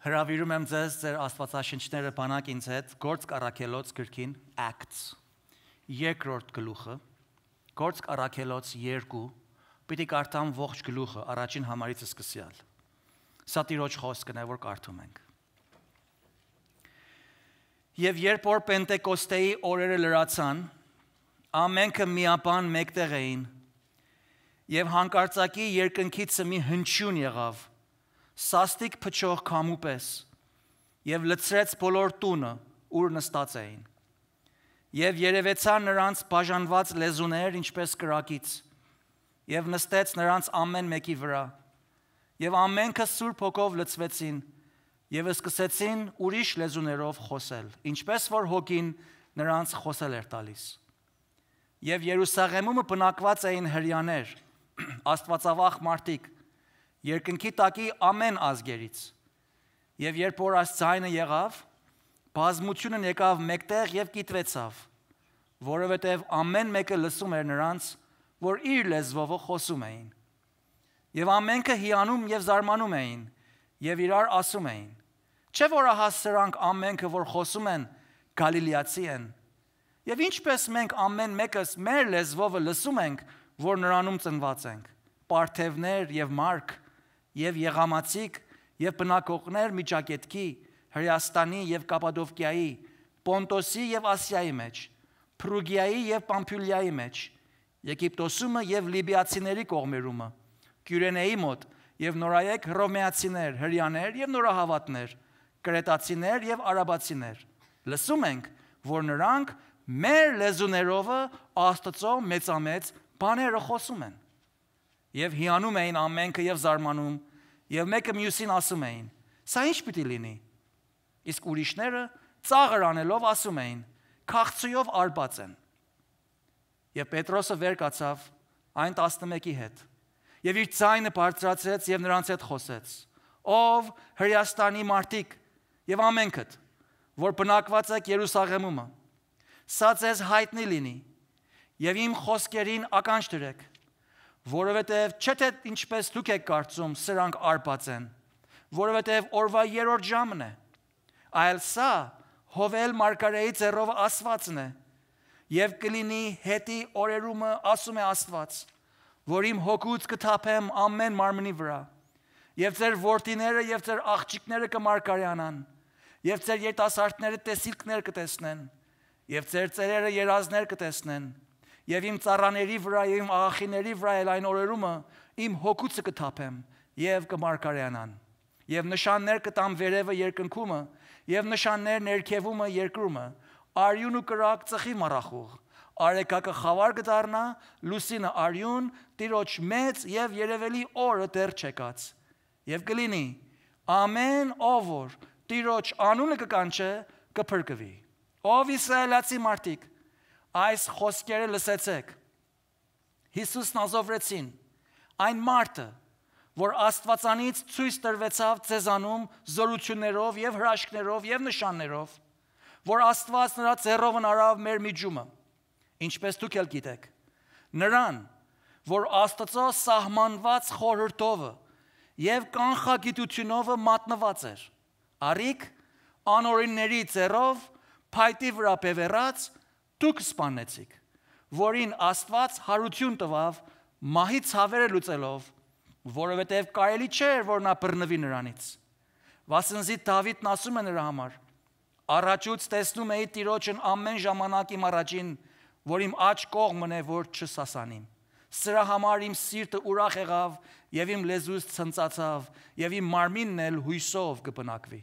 Հրավիրում եմ ձեզ ձեր աստվածաշնչները բանակ ինձ հետ Գործք առաքելոց գրքին Acts երկրորդ գլուխը Գործք առաքելոց 2 պիտի կարդամ ողջ գլուխը առաջին համարից սկսյալ Սա Տիրոջ խոսքն է որ կարդում ենք Եվ երբ որ Պենտեկոստեի օրերը լրացան ամենքը միաբան մեկտեղ էին եւ հանկարծակի երկնքից մի հնչյուն եղավ Սաստիկ փչող քամու պես եւ լցրեց բոլոր տունը ուր նստած էին եւ երևեցան նրանց բաժանված լեզուներ ինչպես կրակից եւ նստեց նրանց ամեն մեկի վրա եւ ամենքը Սուրբ Հոգով լցվեցին եւ սկսեցին ուրիշ լեզուներով խոսել ինչպես որ հոգին նրանց խոսել էր տալիս եւ Երուսաղեմում բնակված էին հрьяաներ աստվածավախ մարդիկ Երկնքի տակի ամեն ազգերից եւ երբ որ այս ձայնը եղավ բազմությունը եկավ մեկտեղ եւ կիտվեցավ որովհետեւ ամեն մեկը լսում էր նրանց որ իր լեզվով խոսում էին եւ ամենքը հիանում եւ զարմանում էին եւ իրար ասում էին չէ որ ահա սրանք ամենքը որ խոսում են գալիլեացի են եւ ինչպես մենք ամեն մեկս մեր լեզվով լսում ենք որ նրանում ծնված ենք պարթևներ եւ մարկ Եվ եղամացիկ, եւ բնակողներ Միջագետքի, Հրեաստանի եւ Կապադովկիայի, Պոնտոսի եւ Ասիայի մեջ, Փրուգիայի եւ Պամփյուլիայի մեջ, Եգիպտոսումը եւ Լիբիացիների կողմերումը, Կյուրենեի մոտ եւ նորայեք հռոմեացիներ, հрьяաներ եւ նորահավատներ, կրետացիներ եւ արաբացիներ։ Լսում ենք, որ նրանք մեր լեզուներով Աստծո մեծամեծ բաները խոսում են։ Եվ հիանում էին ամենքը եւ զարմանում եւ մեկը մյուսին ասում էին սա ինչ պիտի լինի իսկ ուրիշները ծաղր անելով ասում էին քաղցույով արբած են եւ Պետրոսը վեր կացավ այն 11-ի հետ եւ իր ձայնը բարձրացրեց եւ նրանց հետ խոսեց ով Հրեաստանի մարդիկ եւ ամենքդ որ բնակված եք Երուսաղեմում սա ձեզ հայտնի լինի եւ իմ խոսքերին ականջ դրեք Որովհետև չէ թե ինչպես դուք եք կարծում սրանք արբած են, որովհետև օրվա երրորդ ժամն է, այլ սա Հովել Մարգարեի ձեռով ասվածն է, եւ կլինի հետի օրերումը ասում է Աստված, որ իմ հոգուց կթափեմ ամեն մարմնի վրա, եւ ձեր որդիները եւ ձեր աղջիկները կմարգարյանան, եւ ձեր երիտասարդները տեսիլքներ կտեսնեն, եւ ձեր ծերերը երազներ կտեսնեն, Եվ իմ ծառաների վրա եւ իմ աղախիների վրա էլ այն օրերումը իմ հոգուցը կթափեմ եւ կմարգարյանան եւ նշաններ կտամ վերևը երկնքումը եւ նշաններ ներքևումը երկրումը արյուն ու կրակ ծխի մառախուղ արեկակը խավար կդառնա լուսինը արյուն տիրոջ մեծ եւ երևելի օրը դեռ չեկած եւ կլինի ամեն ով որ տիրոջ անունը կկանչե կփրկվի ով իսրայելացի մարդիկ Այս խոսքերը լսեցեք Հիսուսն ազովրեցին այն մարդը որ Աստվածանից ցույց տրվեցավ ցեզանում զորություններով եւ հրաշքներով եւ նշաններով որ Աստված նրա ձեռով արավ մեր միջումը ինչպես դուք ել գիտեք նրան որ Աստծո սահմանված խորհրդովը եւ կանխագիտությունով մատնված էր արիք անօրինների ձեռով փայտի վրա բևեռած Դուք սպանեցիք, որին Աստված հարություն տվավ մահի ցավերը լուծելով, որովհետև կարելի չէր, որ նա բռնվի նրանից։ Վասնզի Դավիթն ասում է նրա համար. Առաջուց տեսնում էի Տիրոջն ամեն ժամանակ իմ առաջին, որ իմ աջ կողմն է, որ չսասանիմ։ Սրա համար իմ սիրտը ուրախ եղավ եւ իմ լեզուս ցնծացավ եւ իմ մարմինն էլ հույսով կբնակվի։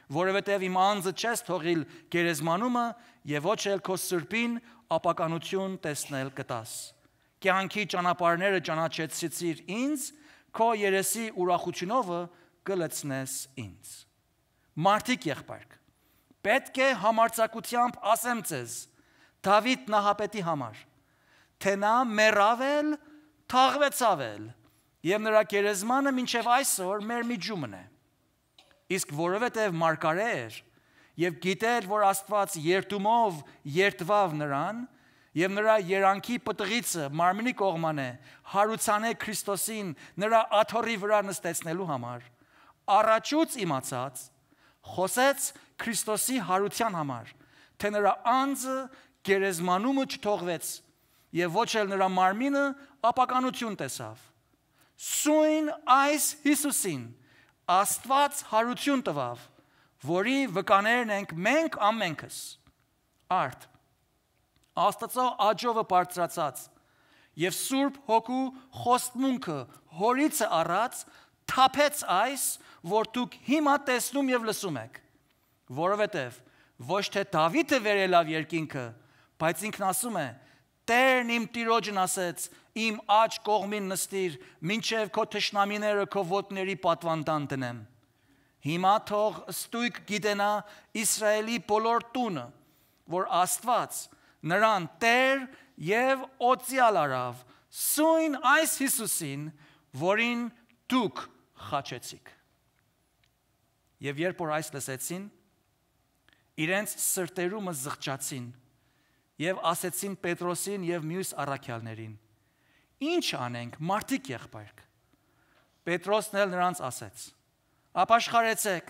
Որովհետև իմ անձը չես թողիլ գերեզմանումը եւ ոչ էլ քո սրբին ապականություն տեսնել կտաս։ Կյանքի ճանապարհները ճանաչեցրիր ինձ, քո երեսի ուրախությունով կլցնես ինձ։ Մարդիկ եղբայրք, պետք է համարձակությամբ ասեմ ձեզ, Դավիթ նահապետի համար, թե նա մեռավել, թաղվեցավել եւ նրա գերեզմանը մինչեւ այսօր մեր միջումն է։ Իսկ որովհետև մարգարե էր եւ գիտեր որ Աստված երդումով երդվավ նրան եւ նրա երանքի պտղիցը մարմնի կողման է հարուցանե Քրիստոսին նրա աթոռի վրա նստեցնելու համար առաջուց իմացած խոսեց Քրիստոսի հարության համար, թե նրա անձը գերեզմանումը չթողվեց եւ ոչ էլ նրա մարմինը ապականություն տեսավ։ Սույն այս Հիսուսին Աստված հարություն տվավ, որի վկաներն ենք մենք ամենքս։ Արդ Աստծո աջովը բարձրացած եւ Սուրբ Հոգու խոստմունքը հորիցը առած թափեց այս, որ դուք հիմա տեսնում եւ լսում եք, որովհետեւ ոչ թե Դավիթը վերելավ երկինքը, բայց ինքն ասում է. Տերն իմ տիրոջն ասեց, իմ աջ կողմին նստիր, մինչև քո թշնամիները քո ոտների պատվանդան դնեմ։ Հիմա թող ստույգ գիտենա Իսրայելի բոլոր տունը, որ Աստված նրան Տեր եւ օծյալ արավ, սույն այս Հիսուսին, որին դուք խաչեցիք։ Եվ երբ որ այս լսեցին, իրենց սրտերումը զղջացին եւ ասեցին Պետրոսին եւ մյուս առաքյալներին. Ինչ անենք, մարդիկ եղբայրք։ Պետրոսն էլ նրանց ասեց. Ապաշխարեցեք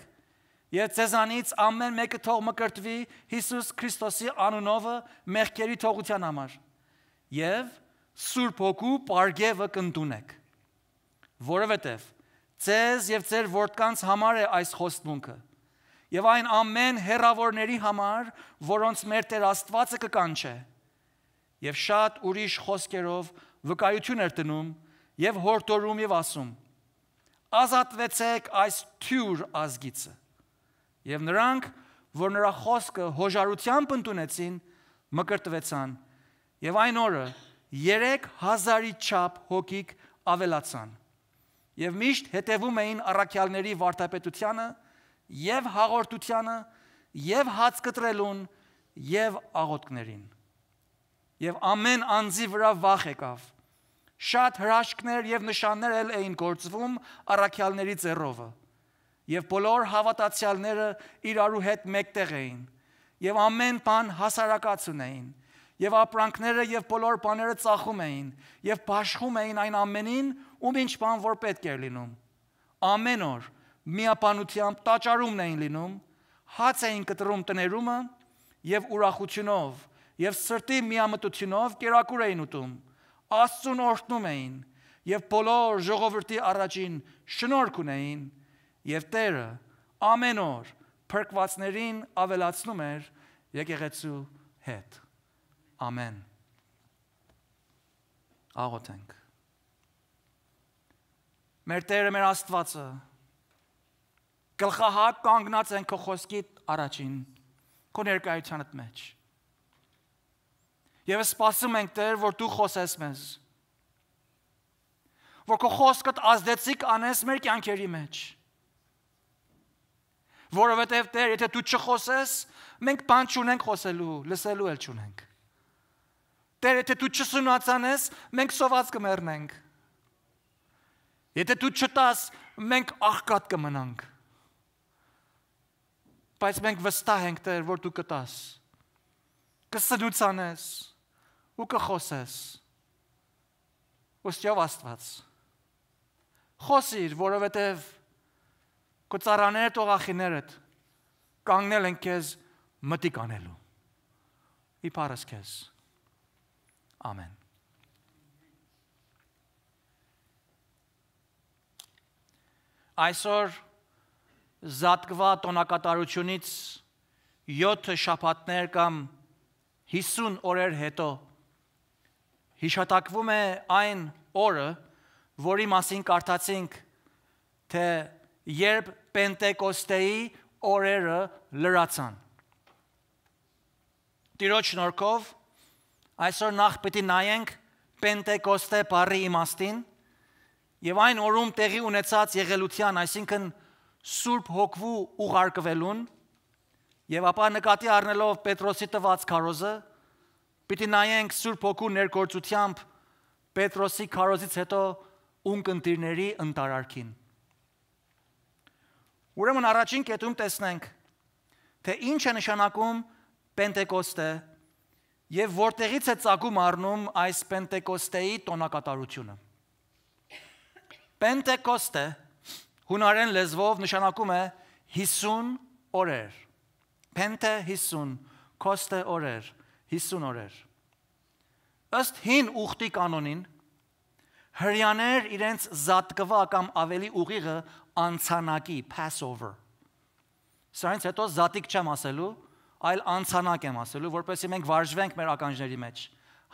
եւ ձեզանից ամեն մեկը թող մկրտվի Հիսուս Քրիստոսի անունով մեղքերի թողության համար եւ Սուրբ Հոգու պարգևը կընդունեք, որովհետեւ ձեզ եւ ձեր որդկանց համար է այս խոստմունքը եւ այն ամեն հեռավորների համար, որոնց մեր Տեր Աստվածը կկանչե։ Եվ շատ ուրիշ խոսքերով վկայություն էր տնում եւ հորդորում եւ ասում. Ազատվեցեք այս թյուր ազգիցը։ Եվ նրանք, որ նրա խոսքը հոժարությամբ ընդունեցին, մկրտվեցան, եւ այն օրը 3000-ի չափ հոգիք ավելացան։ Եվ միշտ հետևում էին առաքյալների վարդապետությանը, եւ հաղորդությանը, եւ հաց կտրելուն, եւ աղոթքներին։ Եվ ամեն անձի վրա վախ եկավ։ Շատ հրաշքներ եւ նշաններ էլ էին գործվում առաքյալների ձեռովը։ Եվ բոլոր հավատացյալները իրարու հետ մեկտեղ էին, եւ ամեն բան հասարակած ունեին, եւ ապրանքները եւ բոլոր բաները ծախում էին, եւ բաշխում էին այն ամենին, ում ինչ բան որ պետք էր լինում։ Ամեն օր միապանությամբ տաճարումն էին լինում, հաց էին կտրում տներումը եւ ուրախությունով եւ սրտի միամտությունով կերակուր էին ուտում, Աստծուն օրհնում էին եւ բոլոր ժողովրդի առաջին շնորհք ունեին եւ Տերը ամեն օր փրկվածներին ավելացնում էր եկեղեցու հետ։ Ամեն։ Աղոթենք։ Մեր Տերը, մեր Աստվածը, գլխահատ կանգնած ենք քո խոսքի առաջին, քո ներկայությանդ մեջ։ Եվ սպասում ենք, Տեր, որ դու խոսես մեզ, որ քո խոսքդ ազդեցիկ անես մեր կյանքերի մեջ։ Որովհետև Տեր, եթե դու չխոսես, մենք բան չունենք խոսելու, լսելու էլ չունենք։ Տեր, եթե դու չսունացանես, մենք սոված կմեռնենք։ Եթե դու չտաս, մենք աղքատ կմնանք։ Բայց մենք վստահ ենք, Տեր, որ դու կտաս, կսնուցանես ու կխոսես։ Ոսյով Աստված, խոսիր, որովհետև քո ծառաները տողախիներդ կանգնել են քեզ մտիկ անելու։ Իբարս քեզ։ Ամեն։ Այսօր զատկվա տոնակատարությունից 7 շաբաթներ կամ 50 օրեր հետո հիշատակվում է այն օրը, որի մասին կարդացինք, թե երբ Պենտեկոստեի օրերը լրացան։ Տիրոջ շնորհքով այսօր նախ պետք է նայենք Պենտեկոստե բառի իմաստին եւ այն օրում տեղի ունեցած եղելության, այսինքն Սուրբ Հոգու ուղարկվելուն, եւ ապա նկատի առնելով Պետրոսի տված քարոզը, պիտի նայենք Սուրբ Հոգու ներգործությամբ Պետրոսի քարոզից հետո ունկնդիրների ընտարարքին։ Ուրեմն առաջին կետում տեսնենք, թե ինչ է նշանակում Պենտեկոստե եւ որտեղից է ծագում առնում այս Պենտեկոստեի տոնակատարությունը։ Պենտեկոստե հունարեն լեզվով նշանակում է 50 օրեր, Պենտե 50, Կոստե օրեր, 50 օրեր։ Ըստ հին ուխտի կանոնին, հրյաներ իրենց զատկվա կամ ավելի ուղիղը անցանակի, Passover։ Սրանից հետո զատիկ չեմ ասելու, այլ անցանակ եմ ասելու, որպեսզի մենք վարժվենք մեր ականջների մեջ։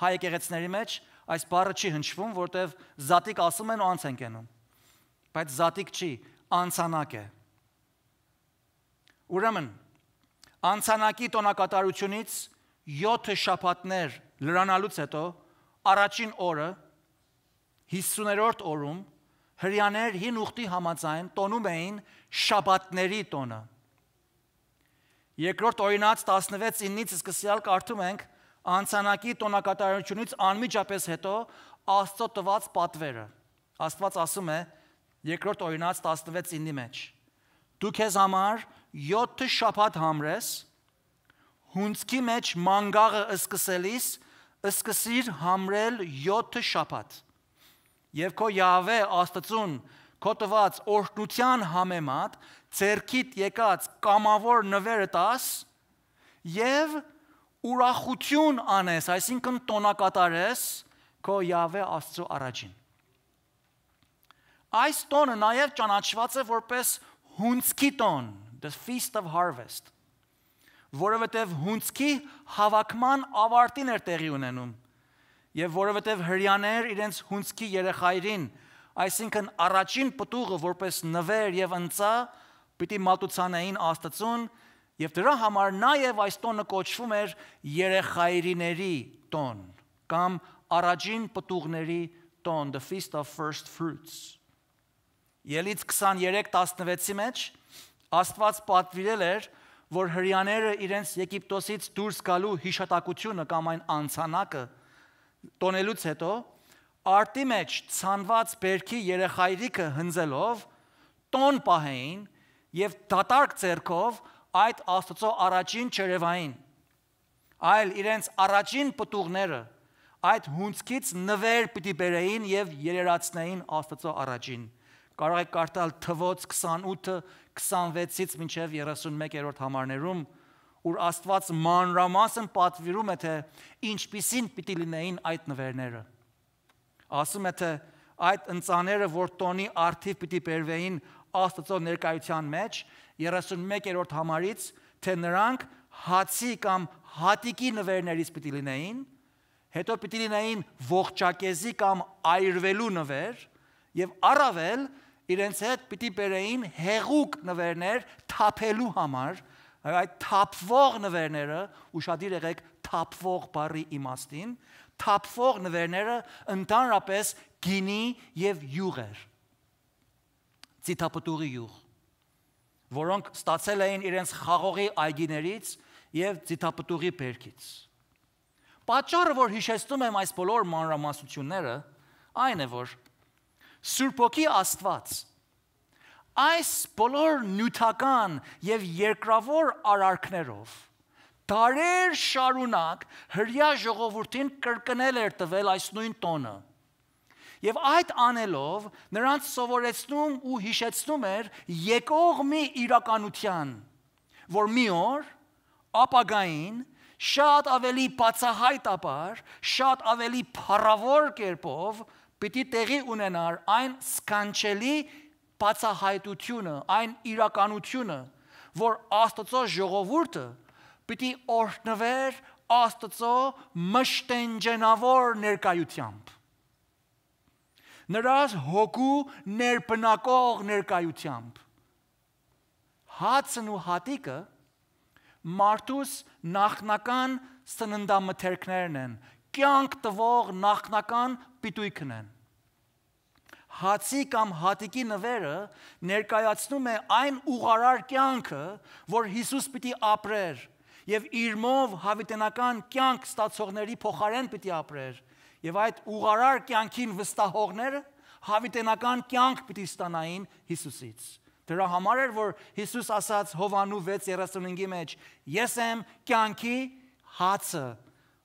Հայ եկեղեցիների մեջ այս բառը չի հնչվում, որտեղ զատիկ ասում են ու անց են կենում։ Բայց զատիկ չի, անցանակ է։ Ուրեմն, անցանակի տոնակատարությունից 7 շաբաթներ լրանալուց հետո առաջին օրը 50-րդ օրում հրյաներ հին ուխտի համաձայն տոնում էին շաբաթների տոնը։ Երկրորդ օրինաց 16:9-ից սկսյալ կարդում ենք անցանակի տոնակատարությունից անմիջապես հետո Աստծո տված պատվերը։ Աստված ասում է երկրորդ օրինաց 16:9-ի մեջ. Դու քեզ համար 7 շաբաթ համրես, հունձքի մեջ մանգաղը սկսելիս սկսիր համրել 7 շաբաթ։ Եվ քո Յահվե Աստծուն քո տված օրհնության համեմատ ձեռքիդ եկած կամավոր նվերը տաս եւ ուրախություն անես, այսինքն տոնակատարես քո Յահվե Աստծո առաջին։ Այս տոնը նաև ճանաչված է որպես հունձքի տոն, the Feast of Harvest, որովհետև հունձքի հավաքման ավարտին էր տեղի ունենում եւ որովհետև հրյաներ իրենց հունձքի երեխայրին, այսինքն առաջին պտուղը որպես նվեր եւ ընծա պիտի մատուցանեին Աստծուն եւ դրա համար նաեւ այս տոնը կոչվում էր երեխայրիների տոն կամ առաջին պտուղների տոն, the Feast of First Fruits։ Ելից 23:16-ի մեջ Աստված պատվիրել էր, որ հրյաները իրենց Եգիպտոսից դուրս գալու հիշատակությունը կամ այն անցանակը տոնելուց հետո արտի մեջ ցանված բերքի երեխայրիկը հնձելով տոն պահեին եւ դատարկ ձեռքով այդ Աստծո առաջին չերևային, այլ իրենց առաջին պտուղները այդ հունձքից նվեր պիտի բերեին եւ երերացնեին Աստծո առաջին։ Կարող եք կարդալ Թվոց 28, 26-ից մինչև 31-րդ համարներում, ուր Աստված մանրամասն պատվիրում է, թե ինչպիսին պիտի լինեին այդ նվերները։ Ասում է, թե այդ ընծաները, որ տոնի արդիվ պիտի բերվեին Աստծո ներկայության մեջ, 31-րդ համարից, թե նրանք հացի կամ հատիկի նվերներից պիտի լինեին, հետո պիտի լինեին ողջակեզի կամ այրվելու նվեր, եւ առավել իրենց հետ պիտի բերեին հեղուկ նվերներ թափելու համար, այդ թափվող նվերները, ուշադիր եղեք թափվող բառի իմաստին, թափվող նվերները ընդհանրապես գինի եւ յուղեր, ծիթապտուղի յուղ, որոնք ստացել էին իրենց խաղողի այգիներից եւ ծիթապտուղի բերքից։ Պատճառը, որ հիշեցնում եմ այս բոլոր մանրամասնությունները, այն է, որ Սուրբ Հոգի Աստված այս բոլոր նյութական եւ երկրավոր արարքներով դարեր շարունակ հրյա ժողովրդին կրկնել էր տվել այս նույն տոնը։ Եվ այդ անելով նրանց սովորեցնում ու հիշեցնում էր եկող մի իրականության, որ մի օր ապագային շատ ավելի բացահայտաբար, շատ ավելի փառավոր կերպով պիտի տեղի ունենար այն սքանչելի բացահայտությունը, այն իրականությունը, որ Աստծո ժողովուրդը պիտի օրհնվեր Աստծո մշտենջենավոր ներկայությամբ, նրա հոգու ներբնակող ներկայությամբ։ Հացն ու հատիկը մարդուս նախնական սննդամթերքներն են, կյանք տվող նախնական պիտույքն են։ Հացի կամ հատիկի նվերը ներկայացնում է այն ուղարար կյանքը, որ Հիսուս պիտի ապրեր եւ իր մով հավիտենական կյանք ստացողների փոխարեն պիտի ապրեր եւ այդ ուղարար կյանքին վստահողները հավիտենական կյանք պիտի ստանային Հիսուսից։ Դրա համար էր, որ Հիսուս ասաց Հովանու 6:35-ի մեջ. Ես եմ կյանքի հացը,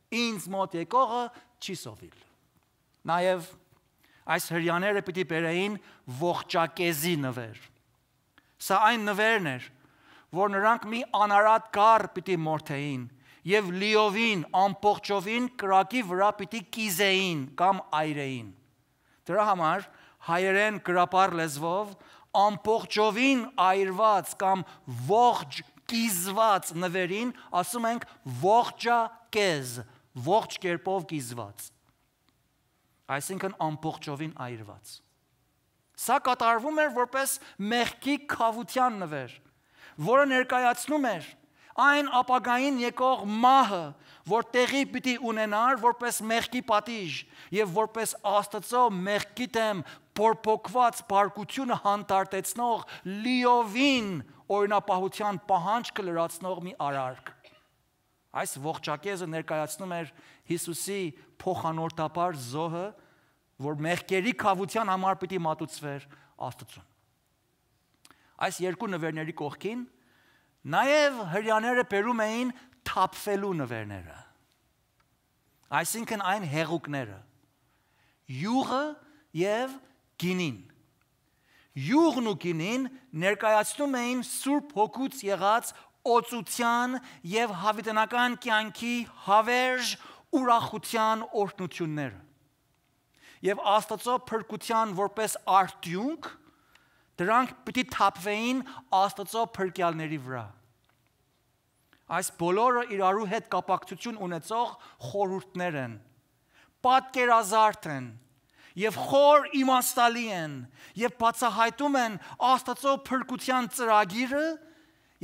ինձ մոտ եկողը չի սովիլ։ Նաեւ այս հրյաները պիտի բերեին ողջակեզի նվեր։ Սա այն նվերն էր, որ նրանք մի անարատ կառ պիտի մորթեին եւ լիովին ամբողջովին կրակի վրա պիտի կիզեին կամ այրեին։ Դրա համար հայերեն գրապար լեզվով ամբողջովին այրված կամ ողջ կիզված նվերին ասում ենք ողջակեզ, ողջ կերպով կիզված։ Այսինքն ամբողջովին այրված։ Սա կատարվում էր որպես մեղքի քավության նվեր, որը ներկայացնում էր այն ապագային եկող մահը, որ տեղի պիտի ունենար որպես մեղքի պատիժ եւ որպես Աստծո մեղքի դեմ փորփոքված բարկությունը հանդարտեցնող լիովին օրինապահության պահանջը լրացնող մի արարք։ Այս ողջակեզը ներկայացնում էր Հիսուսի փոխանորդաբար զոհը, որ մեղքերի քավության համար պիտի մատուցվեր Աստծուն։ Այս երկու նվերների կողքին նաև հրյաները բերում էին թափվելու նվերները, այսինքն այն հեղուկները, յուղը և գինին։ Յուղն ու գինին ներկայացնում էին Սուրբ Հոգուց եղած օծության և հավիտենական կյանքի հավերժ ուրախության օրհնությունները։ Եվ Աստծո փրկության որպես արդյունք դրանք պիտի թափվեին Աստծո փրկյալների վրա։ Այս բոլորը իրարու հետ կապակցություն ունեցող խորհուրդներ են, պատկերազարդ են և խոր իմաստալի են և բացահայտում են Աստծո փրկության ծրագիրը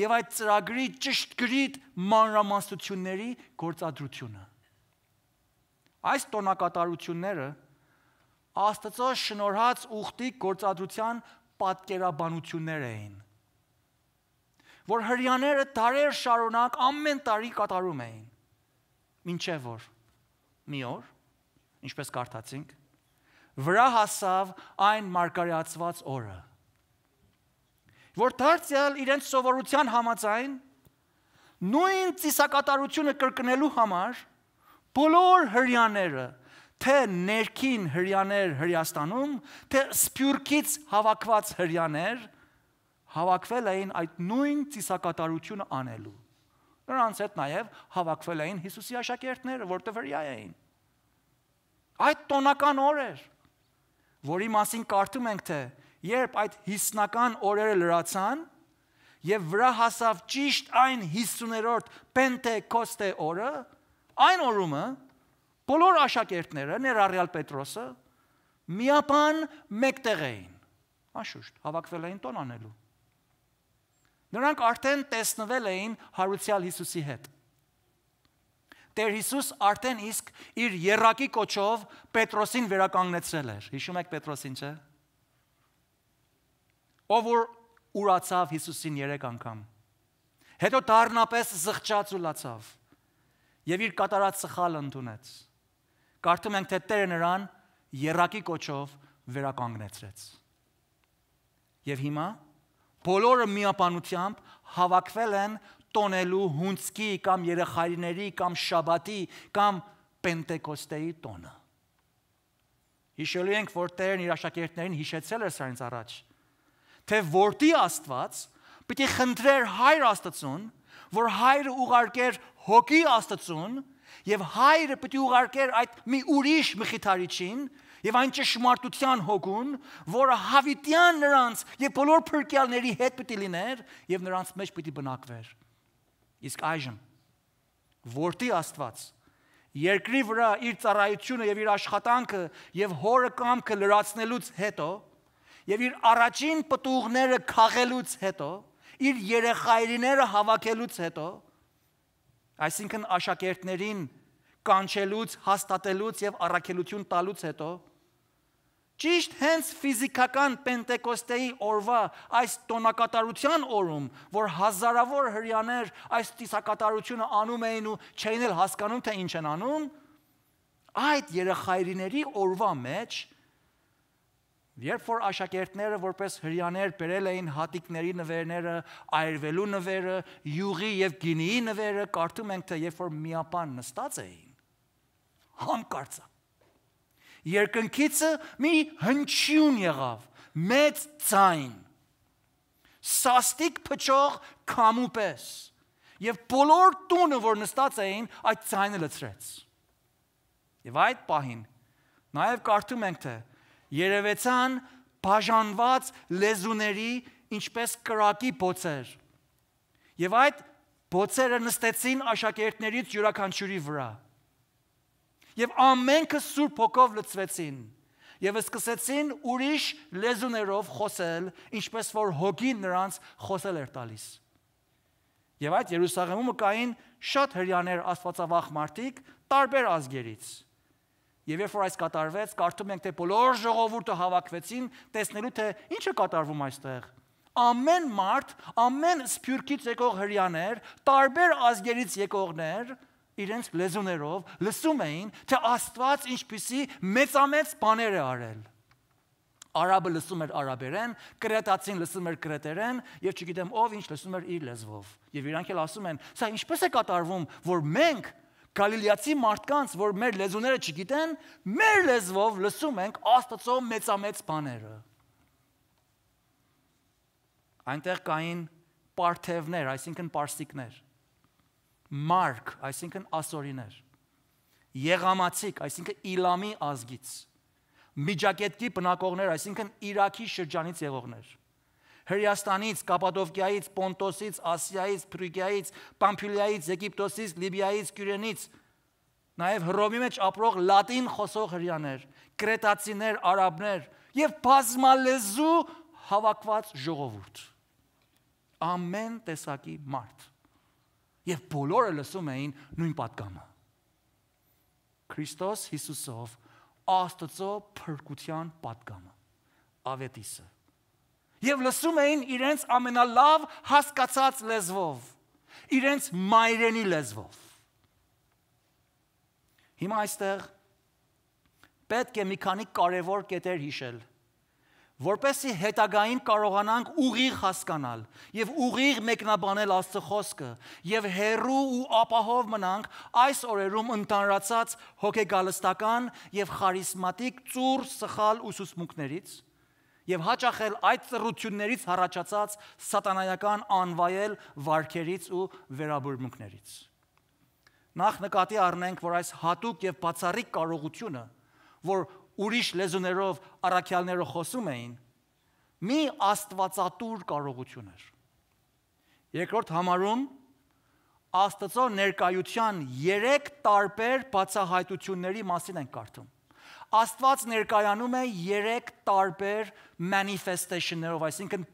և այդ ծրագրի ճշգրիտ մանրամասնությունների գործադրությունը։ Այս տոնակատարությունները Աստծո շնորհած ուխտի գործադրության պատկերաբանություններ էին, որ հրյաները դարեր շարունակ ամեն տարի կատարում էին, մինչև որ մի օր, ինչպես կարդացինք, վրա հասավ այն մարգարեացված օրը, որ դարձյալ իրենց սովորության համաձայն նույն ծիսակատարությունը կրկնելու համար բոլոր հրյաները, թե ներքին հրյաներ Հրեաստանում, թե սփյուռքից հավաքված հրյաներ, հավաքվել էին այդ նույն ծիսակատարությունը անելու։ Նրանց հետ նաև հավաքվել էին Հիսուսի աշակերտները, որտեղ հրյա էին։ Այդ տոնական օր էր, որի մասին կարդում ենք, թե երբ այդ հիսնական օրերը լրացան և վրա հասավ ճիշտ այն 50-րդ Պենտեկոստե օրը, այն օրումը բոլոր աշակերտները, ներառյալ Պետրոսը, միապան մեկտեղ էին, անշուշտ, հավաքվել էին տոն անելու։ Նրանք արդեն տեսնվել էին հարուցյալ Հիսուսի հետ։ Տեր Հիսուս արդեն իսկ իր եռակի կոչով Պետրոսին վերականգնեցրել էր։ Հիշում եք Պետրոսին, չէ՞։ Ով որ ուրացավ Հիսուսին 3 անգամ։ Հետո դառնապես զղջաց ու լացավ և իր կատարած սխալը ընդունեց։ Կարդում ենք, թե Տերը նրան եռակի կոչով վերականգնեցրեց։ Եվ հիմա բոլորը միապանությամբ հավաքվել են տոնելու հունցքի կամ երեխայիների կամ շաբաթի կամ Պենտեկոստեի տոնը։ Հիշելու ենք, որ Տերն իր աշակերտներին հիշեցել էր սրանից առաջ, թե որդի Աստված պիտի խնդրեր Հայր Աստծուն, որ Հայրը ուղարկեր Հոգի Աստծուն և Հայրը պիտի ուղարկեր այդ մի ուրիշ Մխիթարիչին և այն ճշմարտության Հոգուն, որը հավիտյան նրանց և բոլոր փրկյալների հետ պիտի լիներ և նրանց մեջ պիտի բնակվեր։ Իսկ այժմ որդի Աստված երկրի վրա իր ծառայությունը և իր աշխատանքը և Հորը կամքը լրացնելուց հետո և իր առաջին պտուղները քաղելուց հետո, իր երեխայիները հավաքելուց հետո, այսինքն աշակերտներին կանչելուց, հաստատելուց և առաքելություն տալուց հետո, ճիշտ հենց ֆիզիկական Պենտեկոստեի օրվա այս տոնակատարության օրում, որ հազարավոր հրյաներ այս ծիսակատարությունը անում էին ու չէին էլ հասկանում, թե ինչ են անում, այդ երեխայիների օրվա մեջ, երբ որ աշակերտները որպես հրյաներ բերել էին հատիկների նվերները, այրվելու նվերը, յուղի և գինիի նվերը, կարդում ենք, թե երբ որ միապան նստած էին, հանկարծը երկնքիցը մի հնչյուն եղավ, մեծ ձայն, Սաստիկ փչող քամու պես։ Եվ բոլոր տունը, որ նստած էին, այդ ձայնը լցրեց։ Եվ այդ պահին նաև կարդում ենք, թե երևեցան բաժանված լեզուների ինչպես կրակի բոցեր։ Եվ այդ բոցերը նստեցին աշակերտներից յուրաքանչյուրի վրա։ Եվ ամենքը Սուրբ Հոգով լցվեցին եւ սկսեցին ուրիշ լեզուներով խոսել, ինչպես որ Հոգին նրանց խոսել էր տալիս։ Եվ այդ Երուսաղեմում կային շատ հրյաներ աստվածավախ մարդիկ տարբեր ազգերից։ Եվ երբ որ այս կատարվեց, կարդում ենք, թե բոլոր ժողովուրդը հավաքվեցին, տեսնելու թե ինչ է կատարվում այստեղ։ Ամեն մարդ, ամեն սփյուռքից եկող հրյաներ, տարբեր ազգերից եկողներ իրենց լեզուներով լսում էին, թե Աստված ինչպիսի մեծամեծ բաներ է արել։ Արաբը լսում էր արաբերեն, կրետացին լսում էր կրետերեն, եւ չգիտեմ ով ինչ լսում էր իր լեզվով։ Եվ իրանք էլ ասում են, սա ինչպես է կատարվում, որ մենք գալիլեացի մարդկանց, որ մեր լեզուները չգիտեն, մեր լեզվով լսում ենք Աստծո մեծամեծ բաները։ Այնտեղ կային պարթևներ, այսինքն պարսիկներ, մարկ, այսինքն ասորիներ, եղամացիկ, այսինքն Իլամի ազգից, Միջագետքի բնակողներ, այսինքն Իրաքի շրջանից եղողներ, Հրեաստանից, Կապադովկիայից, Պոնտոսից, Ասիայից, Ֆրիգիայից, Պամփիլիայից, Եգիպտոսից, Լիբիայից, Կյուրենից, նաև Հռոմի մեջ ապրող լատին խոսող հրյաներ, կրետացիներ, արաբներ եւ բազմալեզու հավաքված ժողովուրդ։ Ամեն տեսակի մարդ։ Եվ բոլորը լսում էին նույն պատգամը։ Քրիստոս Հիսուսով Աստծո փրկության պատգամը, ավետիսը։ Եվ լսում էին իրենց ամենալավ հասկացած լեզվով, իրենց մայրենի լեզվով։ Հիմա այստեղ պետք է մի քանի կարևոր կետեր հիշել, որպեսզի հետագային կարողանանք ուղիղ հասկանալ եւ ուղիղ մեկնաբանել Աստծո խոսքը եւ հերու ու ապահով մնանք այս օրերում ընդանրացած հոգեգալստական եւ խարիսմատիկ ծուռ սխալ ուսուցմունքներից եւ հաճախել այդ ծռություններից հառաջացած սատանայական անվայել վարքերից ու վերաբուրմունքներից։ Նախ նկատի առնենք, որ այս հատուկ եւ բացառիկ կարողությունը, որ ուրիշ լեզուներով առաքյալները խոսում էին, մի աստվածատուր կարողություն էր։ Երկրորդ համարում Աստծո ներկայության 3 տարբեր բացահայտությունների մասին ենք կարդում։ Աստված ներկայանում է 3 տարբեր manifestation-ներով, այսինքն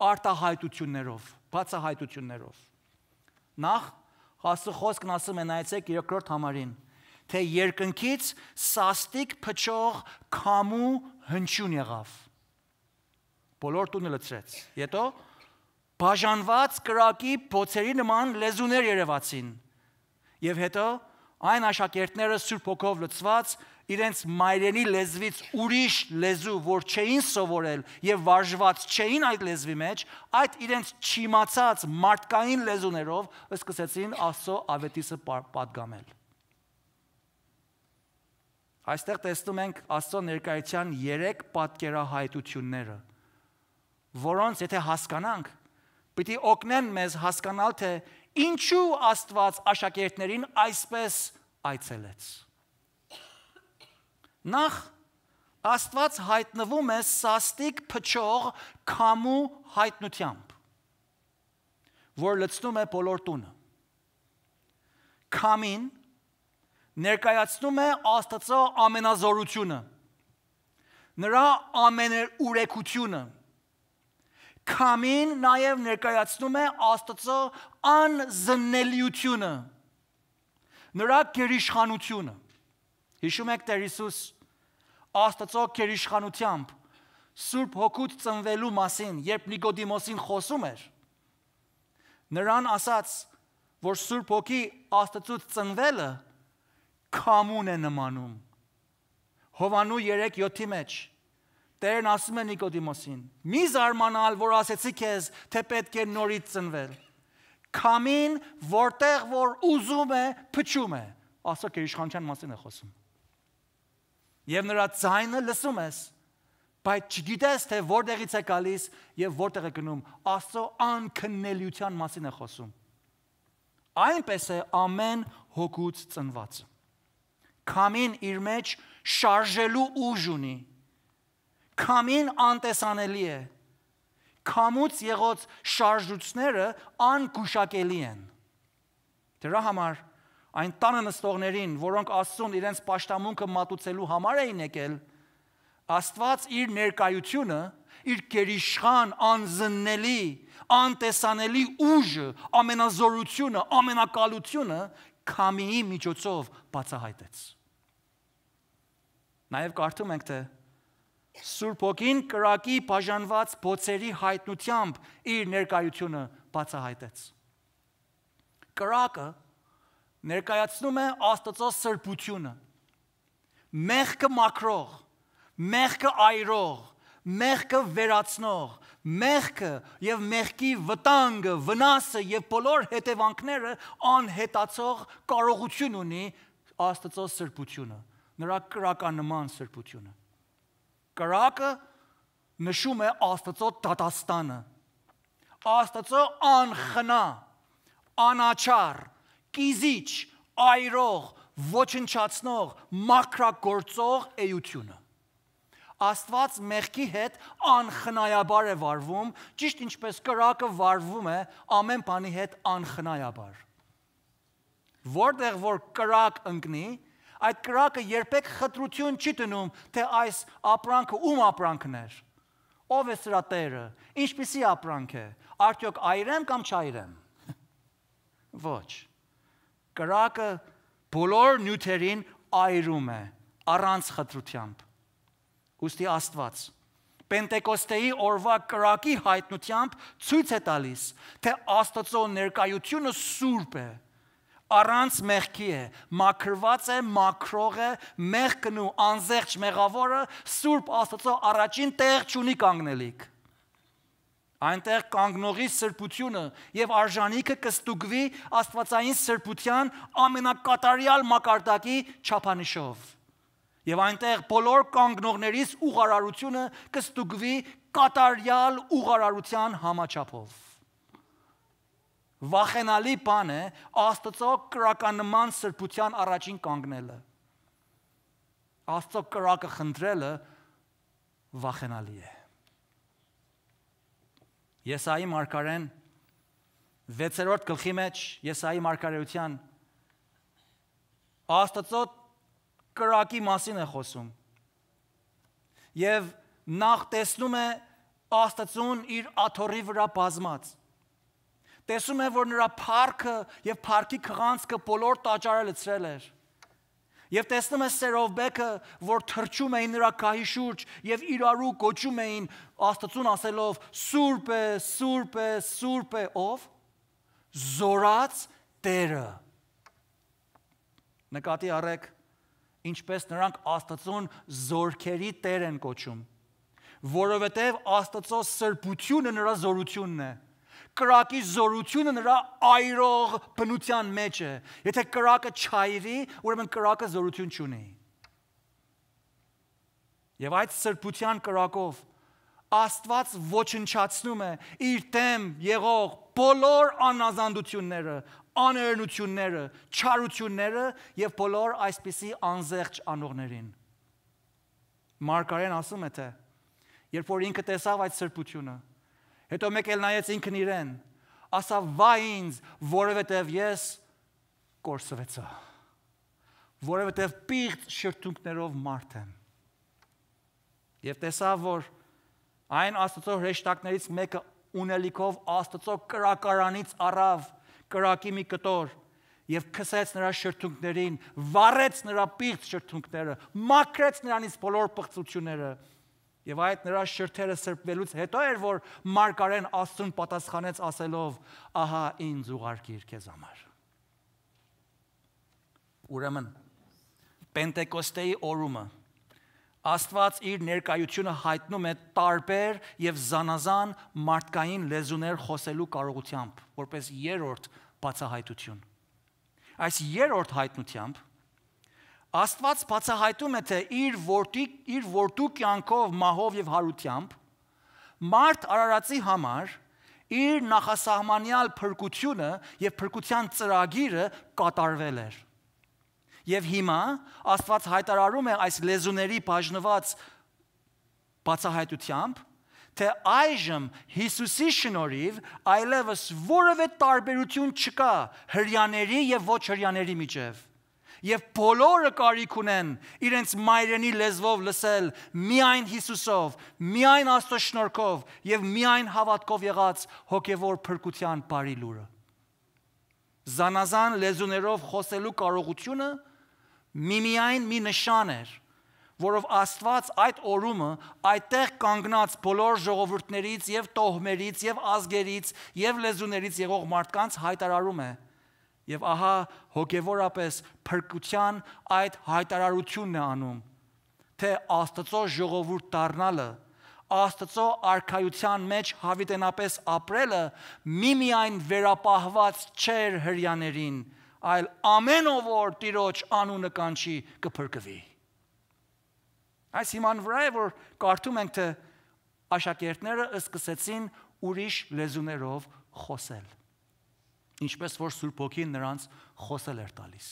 արտահայտություններով, բացահայտություններով։ Նախ Աստծո խոսքն ասում է, նայեցեք 2-րդ համարին, թե երկնքից սաստիկ փչող քամու հնչյուն եղավ։ Բոլոր տունը լցրեց։ Հետո բաժանված կրակի բոցերի նման լեզուներ երևացին։ Եվ հետո այն աշակերտները Սուրբ Հոգով լցված իրենց մայրենի լեզվից ուրիշ լեզու, որ չէին սովորել եւ վարժված չէին այդ լեզվի մեջ, այդ իրենց չիմացած մարդկային լեզուներով սկսեցին Աստծո ավետիսը պատգամել։ Այստեղ տեսնում ենք Աստծո ներկայության 3 պատկերահայտությունները, որոնց եթե հասկանանք, պիտի օգնեն մեզ հասկանալ, թե ինչու Աստված աշակերտներին այսպես այցելեց։ Նախ Աստված հայտնվում է սաստիկ փչող քամու հայտնությամբ, որ լցնում է բոլոր տունը։ Քամին ներկայացնում է Աստծո ամենազորությունը, նրա ամենուրեկությունը։ Քամին նաև ներկայացնում է Աստծո անզննելիությունը, նրա գերիշխանությունը։ Հիշում եք Տեր Հիսուս Աստծո գերիշխանությամբ Սուրբ Հոգուց ծնվելու մասին, երբ Նիկոդիմոսին խոսում էր, նրան ասաց, որ Սուրբ Հոգի Աստծուց ծնվելը քամուն է նմանում։ Հովանու 3:7-ի մեջ Տերն ասում է Նիկոդիմոսին. մի զարմանալ, որ ասեցի քեզ, թե պետք է նորից ծնվել։ Քամին, որտեղ որ ուզում է, փչում է։ Աստծո գերիշխանության մասին է խոսում։ Եվ նրա ձայնը լսում ես, Բայց չգիտես, թե որտեղից է գալիս եւ որտեղ է գնում, Աստծո անքննելիության մասին է խոսում։ Այնպես է ամեն հոգուց ծնված։ Քամին իր մեջ շարժելու ուժ ունի։ Քամին անտեսանելի է։ Քամուց եղած շարժությունները անգուշակելի են։ Դրա համար այն տանը նստողներին, որոնք Աստծուն իրենց պաշտամունքը մատուցելու համար էին եկել, Աստված իր ներկայությունը, իր գերիշխան, անզննելի, անտեսանելի ուժը, ամենազորությունը, ամենակալությունը քամիի միջոցով բացահայտեց։ Նաև կարդում ենք, թե Սուրբ Հոգին կրակի բաժանված բոցերի հայտնությամբ իր ներկայությունը բացահայտեց։ Կրակը ներկայացնում է Աստծո սրբությունը, մեղքը մաքրող, մեղքը այրող, մեղքը վերացնող, մեղքը եւ մեղքի վտանգը, վնասը եւ բոլոր հետևանքները անհետացող կարողություն ունի Աստծո սրբությունը, նրա կրականման սրբությունը։ Կրակը նշում է Աստծո դատաստանը, Աստծո անխնա, անաչառ, կիզիչ, այրող, ոչնչացնող, մաքրագործող էությունը։ Աստված մեղքի հետ անխնայաբար է վարվում, ճիշտ ինչպես կրակը վարվում է ամեն բանի հետ անխնայաբար։ Որտեղ որ կրակ ընկնի, այդ կրակը երբեք խտրություն չի տնում, թե այս ապրանքը ում ապրանքն էր, ով է սրա տերը, ինչպիսի ապրանք է, արդյոք այրեմ կամ չայրեմ։ Ոչ։ Կրակը բոլոր նյութերին այրում է առանց խտրությամբ։ Ուստի Աստված Պենտեկոստեի օրվա կրակի հայտնությամբ ցույց է տալիս, թե Աստծո ներկայությունը սուրբ է, առանց մեղքի է, մաքրված է, մաքրող է, մեղքն ու անզեղջ մեղավորը սուրբ Աստծո առաջին տեղ չունի կանգնելիք։ Այնտեղ կանգնողի սրբությունը եւ արժանիքը կստուգվի աստվածային սրբության ամենակատարյալ մակարդակի չափանիշով։ Եվ այնտեղ բոլոր կանգնողներից ուղղարարությունը կստուգվի կատարյալ ուղղարարության համաչափով։ Վախենալի բան է Աստծո կրականման սրբության առաջին կանգնելը։ Աստծո կրակը խնդրելը վախենալի է։ Եսայի մարգարեն 6-րդ գլխի մեջ Եսայի մարգարեության Աստծո կրակի մասին է խոսում։ Եվ նախ տեսնում է Աստծուն իր աթոռի վրա բազմած։ Տեսում է, որ նրա փառքը եւ փառքի քղանցքը բոլոր տաճարը լցրել էր։ Եվ տեսնում է Սերովբեկը, որ թրջում էին նրա գահի շուրջ եւ իրարու գոչում էին Աստծուն ասելով. Սուրբ է, սուրբ է, սուրբ է, ով զորած Տերը։ Նկատի առեք, ինչպես նրանք Աստծուն զորքերի Տեր են կոչում, որովհետև Աստծո սրբությունը նրա զորությունն է, կրակի զորությունը նրա այրող բնության մեջ է, եթե կրակը չայրի, ուրեմն կրակը զորություն չունի։ Եվ այդ սրբության կրակով Աստված ոչնչացնում է իր դեմ եղող բոլոր անազանդությունները, աներնությունները, չարությունները եւ բոլոր այսպիսի անզեղջ անողներին։ Մարգարեն ասում է, թե երբ որ ինքը տեսավ այդ սրբությունը, հետո մեկ էլ նայեց ինքն իրեն, ասավ վայ ինձ, որովհետև ես կորսվեցա, որովհետև պիղծ շրթունքներով մարդ եմ։ Եվ տեսավ, որ այն Աստծո հրեշտակներից մեկը ունելիքով Աստծո կրակարանից առավ կրակի մի կտոր եւ քսեց նրա շրթունքներին, վառեց նրա պիղծ շրթունքները, մաքրեց նրանից բոլոր պղծությունները։ Եվ այդ նրա շրթերը սրբվելուց հետո էր, որ մարգարեն Աստծուն պատասխանեց ասելով. ահա ինձ ուղարկիր քեզ համար։ Ուրեմն Պենտեկոստեի օրումը Աստված իր ներկայությունը հայտնում է տարբեր եւ զանազան մարդկային լեզուներ խոսելու կարողությամբ, որպես երրորդ բացահայտություն։ Այս երրորդ հայտնությամբ Աստված բացահայտում է, թե իր որդու կյանքով, մահով եւ հարությամբ մարդ արարածի համար իր նախասահմանյալ փրկությունը եւ փրկության ծրագիրը կատարվել էր։ Եվ հիմա Աստված հայտարարում է այս լեզուների բաժնված բացահայտությամբ, թե այժմ Հիսուսի շնորհիվ այլևս որևէ տարբերություն չկա հրյաների եւ ոչ հրյաների միջև։ Եվ բոլորը կարիք ունեն իրենց մայրենի լեզվով լսել միայն Հիսուսով, միայն Աստծո շնորհքով եւ միայն հավատքով եղած հոգեվոր փրկության բարի լուրը։ Զանազան լեզուներով խոսելու կարողությունը միայն մի նշան էր, որով Աստված այդ օրումը այդտեղ կանգնած բոլոր ժողովուրդներից եւ տոհմերից եւ ազգերից եւ լեզուներից եղող մարդկանց հայտարարում է։ Եվ ահա հոգևորապես փրկության այդ հայտարարությունն է անում, թե Աստծո ժողովուրդ դառնալը, Աստծո արքայության մեջ հավիտենապես ապրելը միմիայն վերապահված չէր հրյաներին, այլ ամեն ով որ Տիրոջ անունը կանչի կփրկվի։ Այս հիման վրա է, որ կարդում ենք, թե աշակերտները սկսեցին ուրիշ լեզուներով խոսել, ինչպես որ Սուրբ Հոգին նրանց խոսել էր տալիս։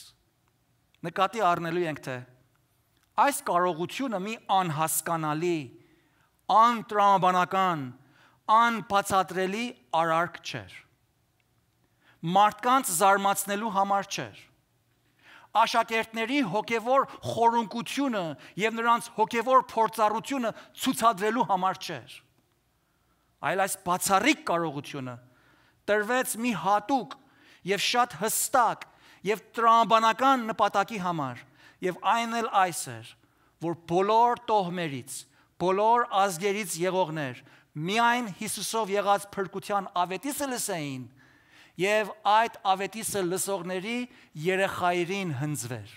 Նկատի առնելու ենք, թե այս կարողությունը մի անհասկանալի, անտրամաբանական, անբացատրելի արարք չէր։ Մարդկանց զարմացնելու համար չէր։ Աշակերտների հոգևոր խորունկությունը եւ նրանց հոգևոր փորձառությունը ցուցադրելու համար չէր։ Այլ այս բացառիկ կարողությունը տրվեց մի հատուկ եւ շատ հստակ եւ տրամաբանական նպատակի համար, եւ այն էլ այս էր, որ բոլոր տոհմերից, բոլոր ազգերից եղողներ միայն Հիսուսով եղած փրկության ավետիսը լսեին եւ այդ ավետիսը լսողների երեխայերին հնձվեր։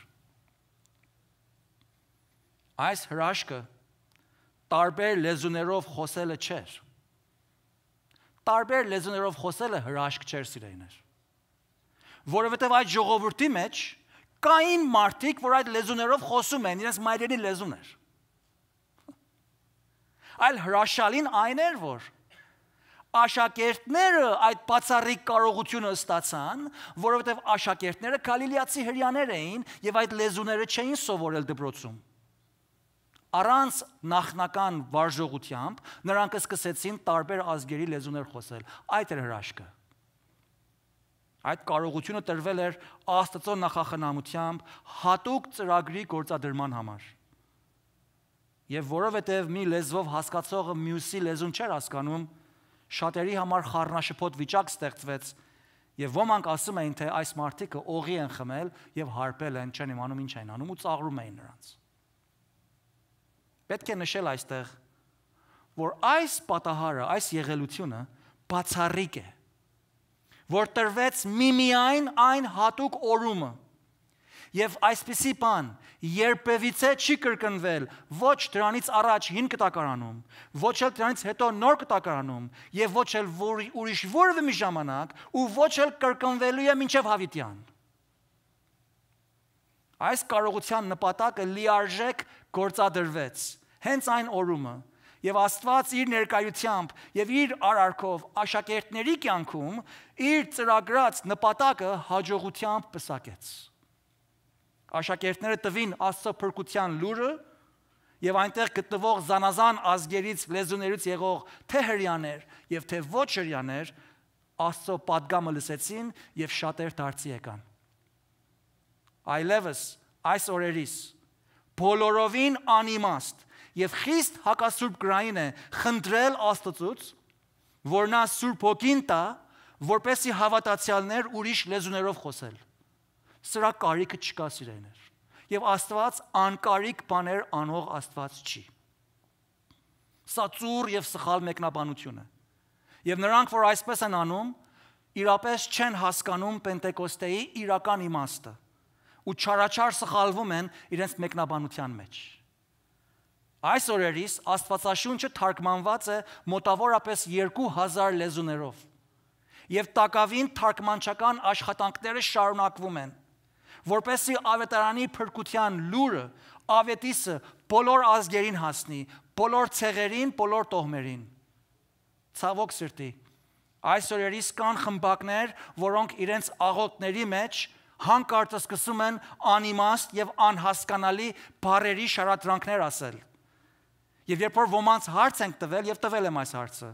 Այս հրաշքը տարբեր լեզուներով խոսելը չէր։ Տարբեր լեզուներով խոսելը հրաշք չէր, սիրելիներ։ Որովհետև այդ ժողովրդի մեջ կային մարդիկ, որ այդ լեզուներով խոսում են, իրենց մայրենի լեզուն էր։ Այլ հրաշալին այն էր, որ աշակերտները այդ բացառիկ կարողությունը ստացան, որովհետև աշակերտները գալիլեացի հրյաներ էին եւ այդ լեզուները չէին սովորել դպրոցում։ Առանց նախնական վարժողությամբ նրանք սկսեցին տարբեր ազգերի լեզուներ խոսել։ Այդ էր հրաշքը։ Այդ կարողությունը տրվել էր Աստծո նախախնամությամբ հատուկ ծրագրի գործադրման համար։ Եվ որովհետև մի լեզվով հասկացողը մյուսի լեզուն չէր հասկանում, շատերի համար խառնաշփոթ վիճակ ստեղծվեց, եւ ոմանք ասում էին, թե այս մարդիկը օղի են խմել եւ հարբել են, չեն իմանում ինչ են անում ու ծաղրում էին նրանց։ Պետք է նշել այստեղ, որ այս պատահարը, այս եղելությունը բացառիկ է, որ տրվեց միմիայն այն հատուկ օրումը, եւ այսպիսի բան երբևիցե չի կրկնվել ոչ դրանից առաջ հին կտակարանում, ոչ էլ դրանից հետո նոր կտակարանում, եւ ոչ էլ ուրիշ որևէ մի ժամանակ, ու ոչ էլ կրկնվելու է մինչև հավիտյան։ Այս կարողության նպատակը լիարժեք գործադրվեց հենց այն օրումը, եւ Աստված իր ներկայությամբ եւ իր արարքով աշակերտների կյանքում իր ծրագրած նպատակը հաջողությամբ պսակեց։ Աշակերտները տվին Աստծո փրկության լուրը եւ այնտեղ գտնվող զանազան ազգերից, լեզուներից եղող թե հրյաներ եւ թե ոչ հրյաներ Աստծո պատգամը լսեցին եւ շատեր դարձի եկան։ Այլևս այս օրերիս բոլորովին անիմաստ եւ խիստ հակասուրբ գրային է խնդրել Աստծուց, որ նա Սուրբ Հոգին տա, որպեսզի հավատացյալներ ուրիշ լեզուներով խոսել։ Սրա կարիքը չկա, սիրելիներ։ Եվ Աստված անկարիք բաներ անող Աստված չի։ Սա ծուռ եւ սխալ մեկնաբանություն է։ Եվ նրանք, որ այսպես են անում, իրապես չեն հասկանում Պենտեկոստեի իրական իմաստը ու չարաչար սխալվում են իրենց մեկնաբանության մեջ։ Այս օրերիս Աստվածաշունչը թարգմանված է մոտավորապես 2000 լեզուներով։ Եվ տակավին թարգմանչական աշխատանքները շարունակվում են, որպեսզի ավետարանի փրկության լուրը, ավետիսը բոլոր ազգերին հասնի, բոլոր ցեղերին, բոլոր տոհմերին։ Ցավոք սրտի, այս օրերիս կան խմբակներ, որոնք իրենց աղոթների մեջ հանկարծ սկսում են անիմաստ եւ անհասկանալի բառերի շարադրանքներ ասել։ Եվ երբ որ ոմանց հարց ենք տվել եւ տվել եմ այս հարցը,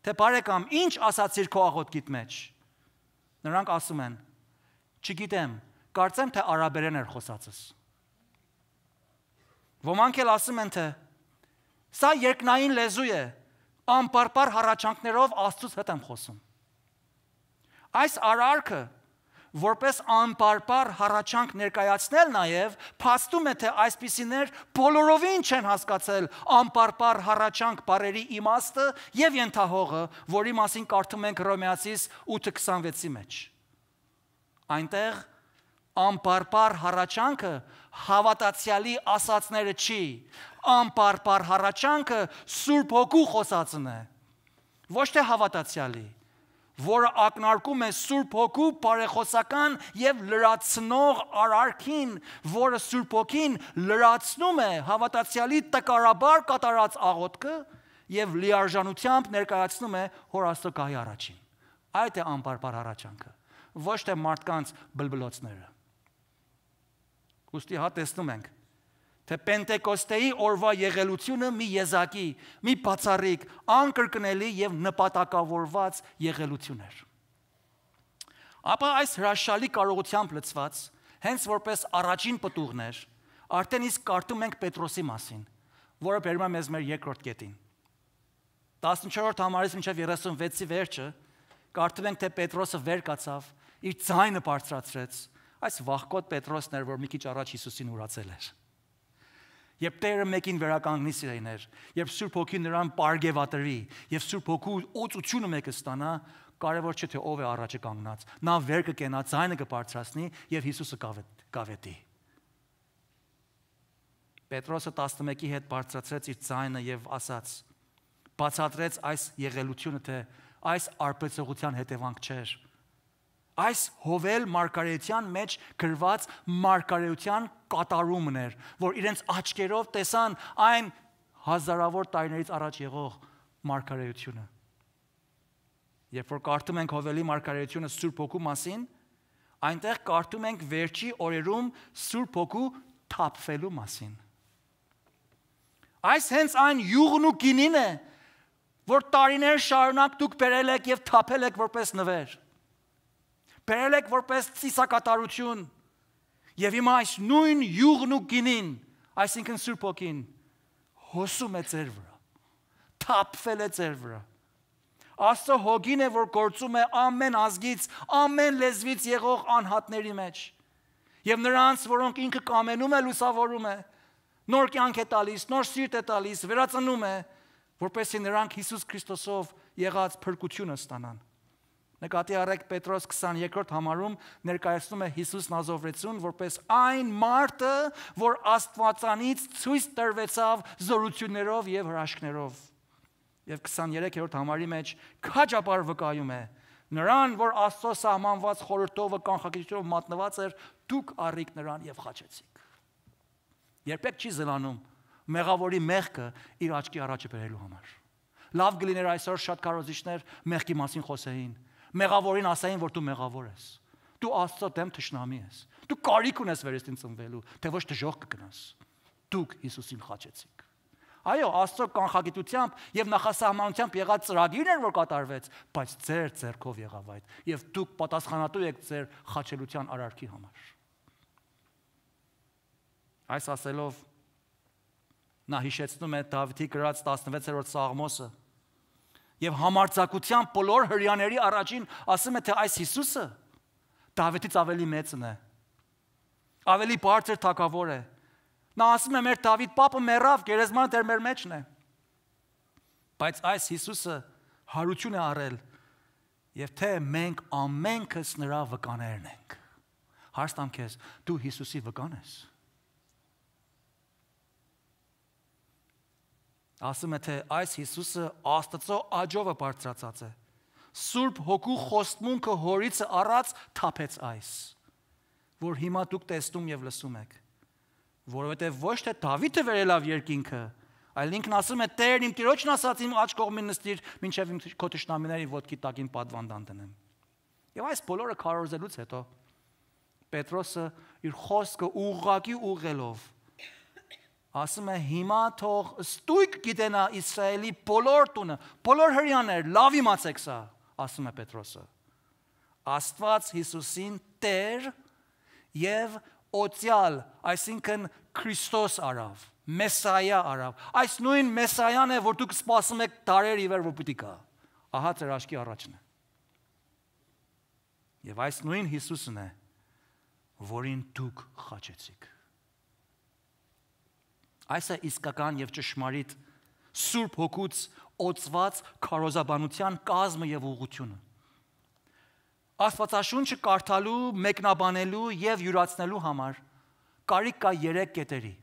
թե բարեկամ, ինչ ասացիր քո աղոթքիդ մեջ։ Նրանք ասում են. չգիտեմ, կարծեմ թե արաբերեն էր խոսածս։ Ոմանք էլ ասում են թե սա երկնային լեզու է, անպարպար հառաչանքներով Աստծուց հետ եմ խոսում։ Այս արարքը որպես անպարպար հառաչանք ներկայացնել նաև փաստում է թե այսպիսիներ բոլորովին չեն հասկացել անպարպար հառաչանք բառերի իմաստը եւ ենթահողը, որի մասին կարդում ենք Հռոմեացիս 8:26-ի մեջ։ Այնտեղ անպարպար հառաչանքը հավատացյալի ասածները չի, անպարպար հառաչանքը Սուրբ Հոգու խոսածն է, ոչ թե հավատացյալի, որը ակնարկում է Սուրբ Հոգու բարեխոսական եւ լրացնող արարքին, որը Սուրբ Հոգին լրացնում է հավատացյալի տկարաբար կատարած աղոթքը եւ լիարժանությամբ ներկայացնում է Հոր Աստծո գահի առաջին։ Այդ է անպարպար հառաչանքը, ոչ թե մարդկանց բլբլոցները։ Ուստի հա տեսնում ենք, թե Պենտեկոստեի օրվա եղելությունը մի եզակի, մի բացառիկ, անկրկնելի եւ նպատակավորված եղելություն էր։ Ապա այս հրաշալի կարողությամբ լցված, հենց որպես առաջին պտուղներ, արդեն իսկ կարդում ենք Պետրոսի մասին, որը բերում է մեզ մեր երկրորդ կետին։ 14-րդ համարից մինչև 36-ի վերջը կարդում ենք, թե Պետրոսը վեր կացավ, իր ձայնը բարձրացրեց, այս վախկոտ Պետրոսն էր, որ մի քիչ առաջ Հիսուսին ուրացել էր։ Երբ Տերը մեկին վերականգնի սիրելիներ, երբ Սուրբ Հոգին նրան պարգևատրի եւ Սուրբ Հոգու օծությունը մեկը ստանա, կարևոր չէ թե ով է առաջը կանգնած, նա վեր կկենա, ձայնը կբարձրացնի եւ Հիսուսը կավետի։ Պետրոսը 11-ի հետ բարձրացրեց իր ձայնը եւ ասաց. բացատրեց այս եղելությունը, թե այս արբեցողության հետևանք չէր։ Այս հովել մարգարեության մեջ գրված մարգարեության կատարումն էր, որ իրենց աչքերով տեսան այն հազարավոր տարիներից առաջ եղող մարգարեությունը։ Երբ որ կարդում ենք հովելի մարգարեությունը Սուրբ Հոգու մասին, այնտեղ կարդում ենք վերջի օրերում Սուրբ Հոգու թափվելու մասին։ Այս հենց այն յուղն ու գինին է, որ տարիներ շարունակ դուք բերել եք եւ թափել եք որպես նվեր։ Բերել եք որպես ծիսակատարություն եւ հիմա այս նույն յուղն ու գինին, այսինքն Սուրբ Հոգին, հոսում է ձեր վրա, թափվել է ձեր վրա։ Աստծո Հոգին է, որ գործում է ամեն ազգից, ամեն լեզվից եղող անհատների մեջ։ Եվ նրանց, որոնք ինքը կամենում է, լուսավորում է, նոր կյանք է տալիս, նոր սիրտ է տալիս, վերածնում է, որպեսզի նրանք Հիսուս Քրիստոսով եղած փրկությունը ստանան։ Նկատի առեք Պետրոս 22-րդ համարում ներկայացնում է Հիսուս Նազովրեցուն որպես այն մարդը, որ Աստվածանից ցույց տրվեցավ զորություններով եւ հրաշքներով։ Եվ 23-րդ համարի մեջ քաջապար վկայում է նրան, որ Աստծո սահմանված խորհրդով կանխագիտությամբ մատնված էր, դուք առիք նրան եւ խաչեցիք։ Երբեք չի զլանում մեղավորի մեղքը իր աչքի առաջը բերելու համար։ Լավ կլիներ այսօր շատ կարոզիչներ մեղքի մասին խոսեին։ Մեղավորին ասային, որ դու մեղավոր ես։ Դու Աստծո դեմ թշնամի ես։ Դու կարիք ունես վերստին ծնվելու, թե ոչ դժոխք կգնաս։ Դուք Հիսուսին խաչեցիք։ Այո, Աստծո կանխագիտությամբ եւ նախասահմանությամբ եղած ծրագիրն էր, որ կատարվեց, բայց ձեր ձեռքով եղավ այդ, եւ դուք պատասխանատու եք ձեր խաչելության արարքի համար։ Այս ասելով նա հիշեցնում է Դավիթի գրած 16-րդ Սաղմոսը եւ համարձակությամբ բոլոր հրյաների առաջին ասում է, թե այս Հիսուսը Դավիթից ավելի մեծն է, ավելի բարձր թագավոր է։ Նա ասում է, մեր Դավիթ պապը մեռավ, գերեզմանը դեռ մեր մեջն է։ Բայց այս Հիսուսը հարություն է առել եւ թե մենք ամենքս նրա վկաներն ենք։ Հարց տամ քեզ, դու Հիսուսի վկան ես։ Ասում է, թե այս Հիսուսը Աստծո աջովը բարձրացած է։ Սուրբ Հոգու խոստմունքը հորիցը առած թափեց այս, որ հիմա դուք տեսնում եւ լսում եք։ Որովհետեւ ոչ թե Դավիթը վերելավ երկինքը, այլ ինքն ասում է. Տեր, իմ Տիրոջն ասաց իմ աջ կողմին նստիր, մինչև իմ քո թշնամիների ոտքի տակին պատվանդան դնեմ։ Եվ այս բոլորը քարոզելուց հետո Պետրոսը իր խոսքը ուղղակի ուղղելով ասում է. հիմա թող ստույգ գիտենա Իսրայելի բոլոր տունը, բոլոր հրյաներ, լավ իմացեք սա, ասում է Պետրոսը։ Աստված Հիսուսին Տեր եւ օծյալ, այսինքն Քրիստոս արավ, Մեսայա արավ։ Այս նույն Մեսայան է, որ դուք սպասում եք դարեր ի վեր, որ պիտի գա։ Ահա ձեր աչքի առաջն է։ Եվ այս նույն Հիսուսն է, որին դուք խաչեցիք։ Այս է իսկական եւ ճշմարիտ Սուրբ Հոգուց օծված քարոզաբանության կազմը եւ ուղղությունը։ Աստվածաշունչը կարդալու, մեկնաբանելու եւ յուրացնելու համար կարիք կա 3 կետերի։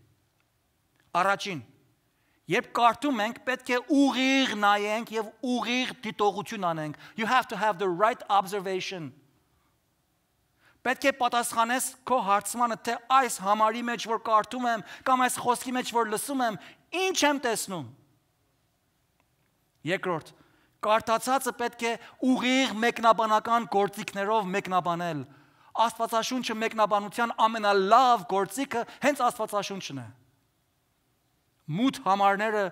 Առաջին, երբ կարդում ենք, պետք է ուղիղ նայենք եւ ուղիղ դիտողություն անենք։ You have to have the right observation. Պետք է պատասխանես քո հարցմանը, թե այս համարի մեջ, որ կարդում եմ, կամ այս խոսքի մեջ, որ լսում եմ, ինչ եմ տեսնում։ Երկրորդ, կարդացածը պետք է ուղիղ մեկնաբանական գործիքներով մեկնաբանել։ Աստվածաշունչը մեկնաբանության ամենալավ գործիքը հենց Աստվածաշունչն է։ Մութ համարները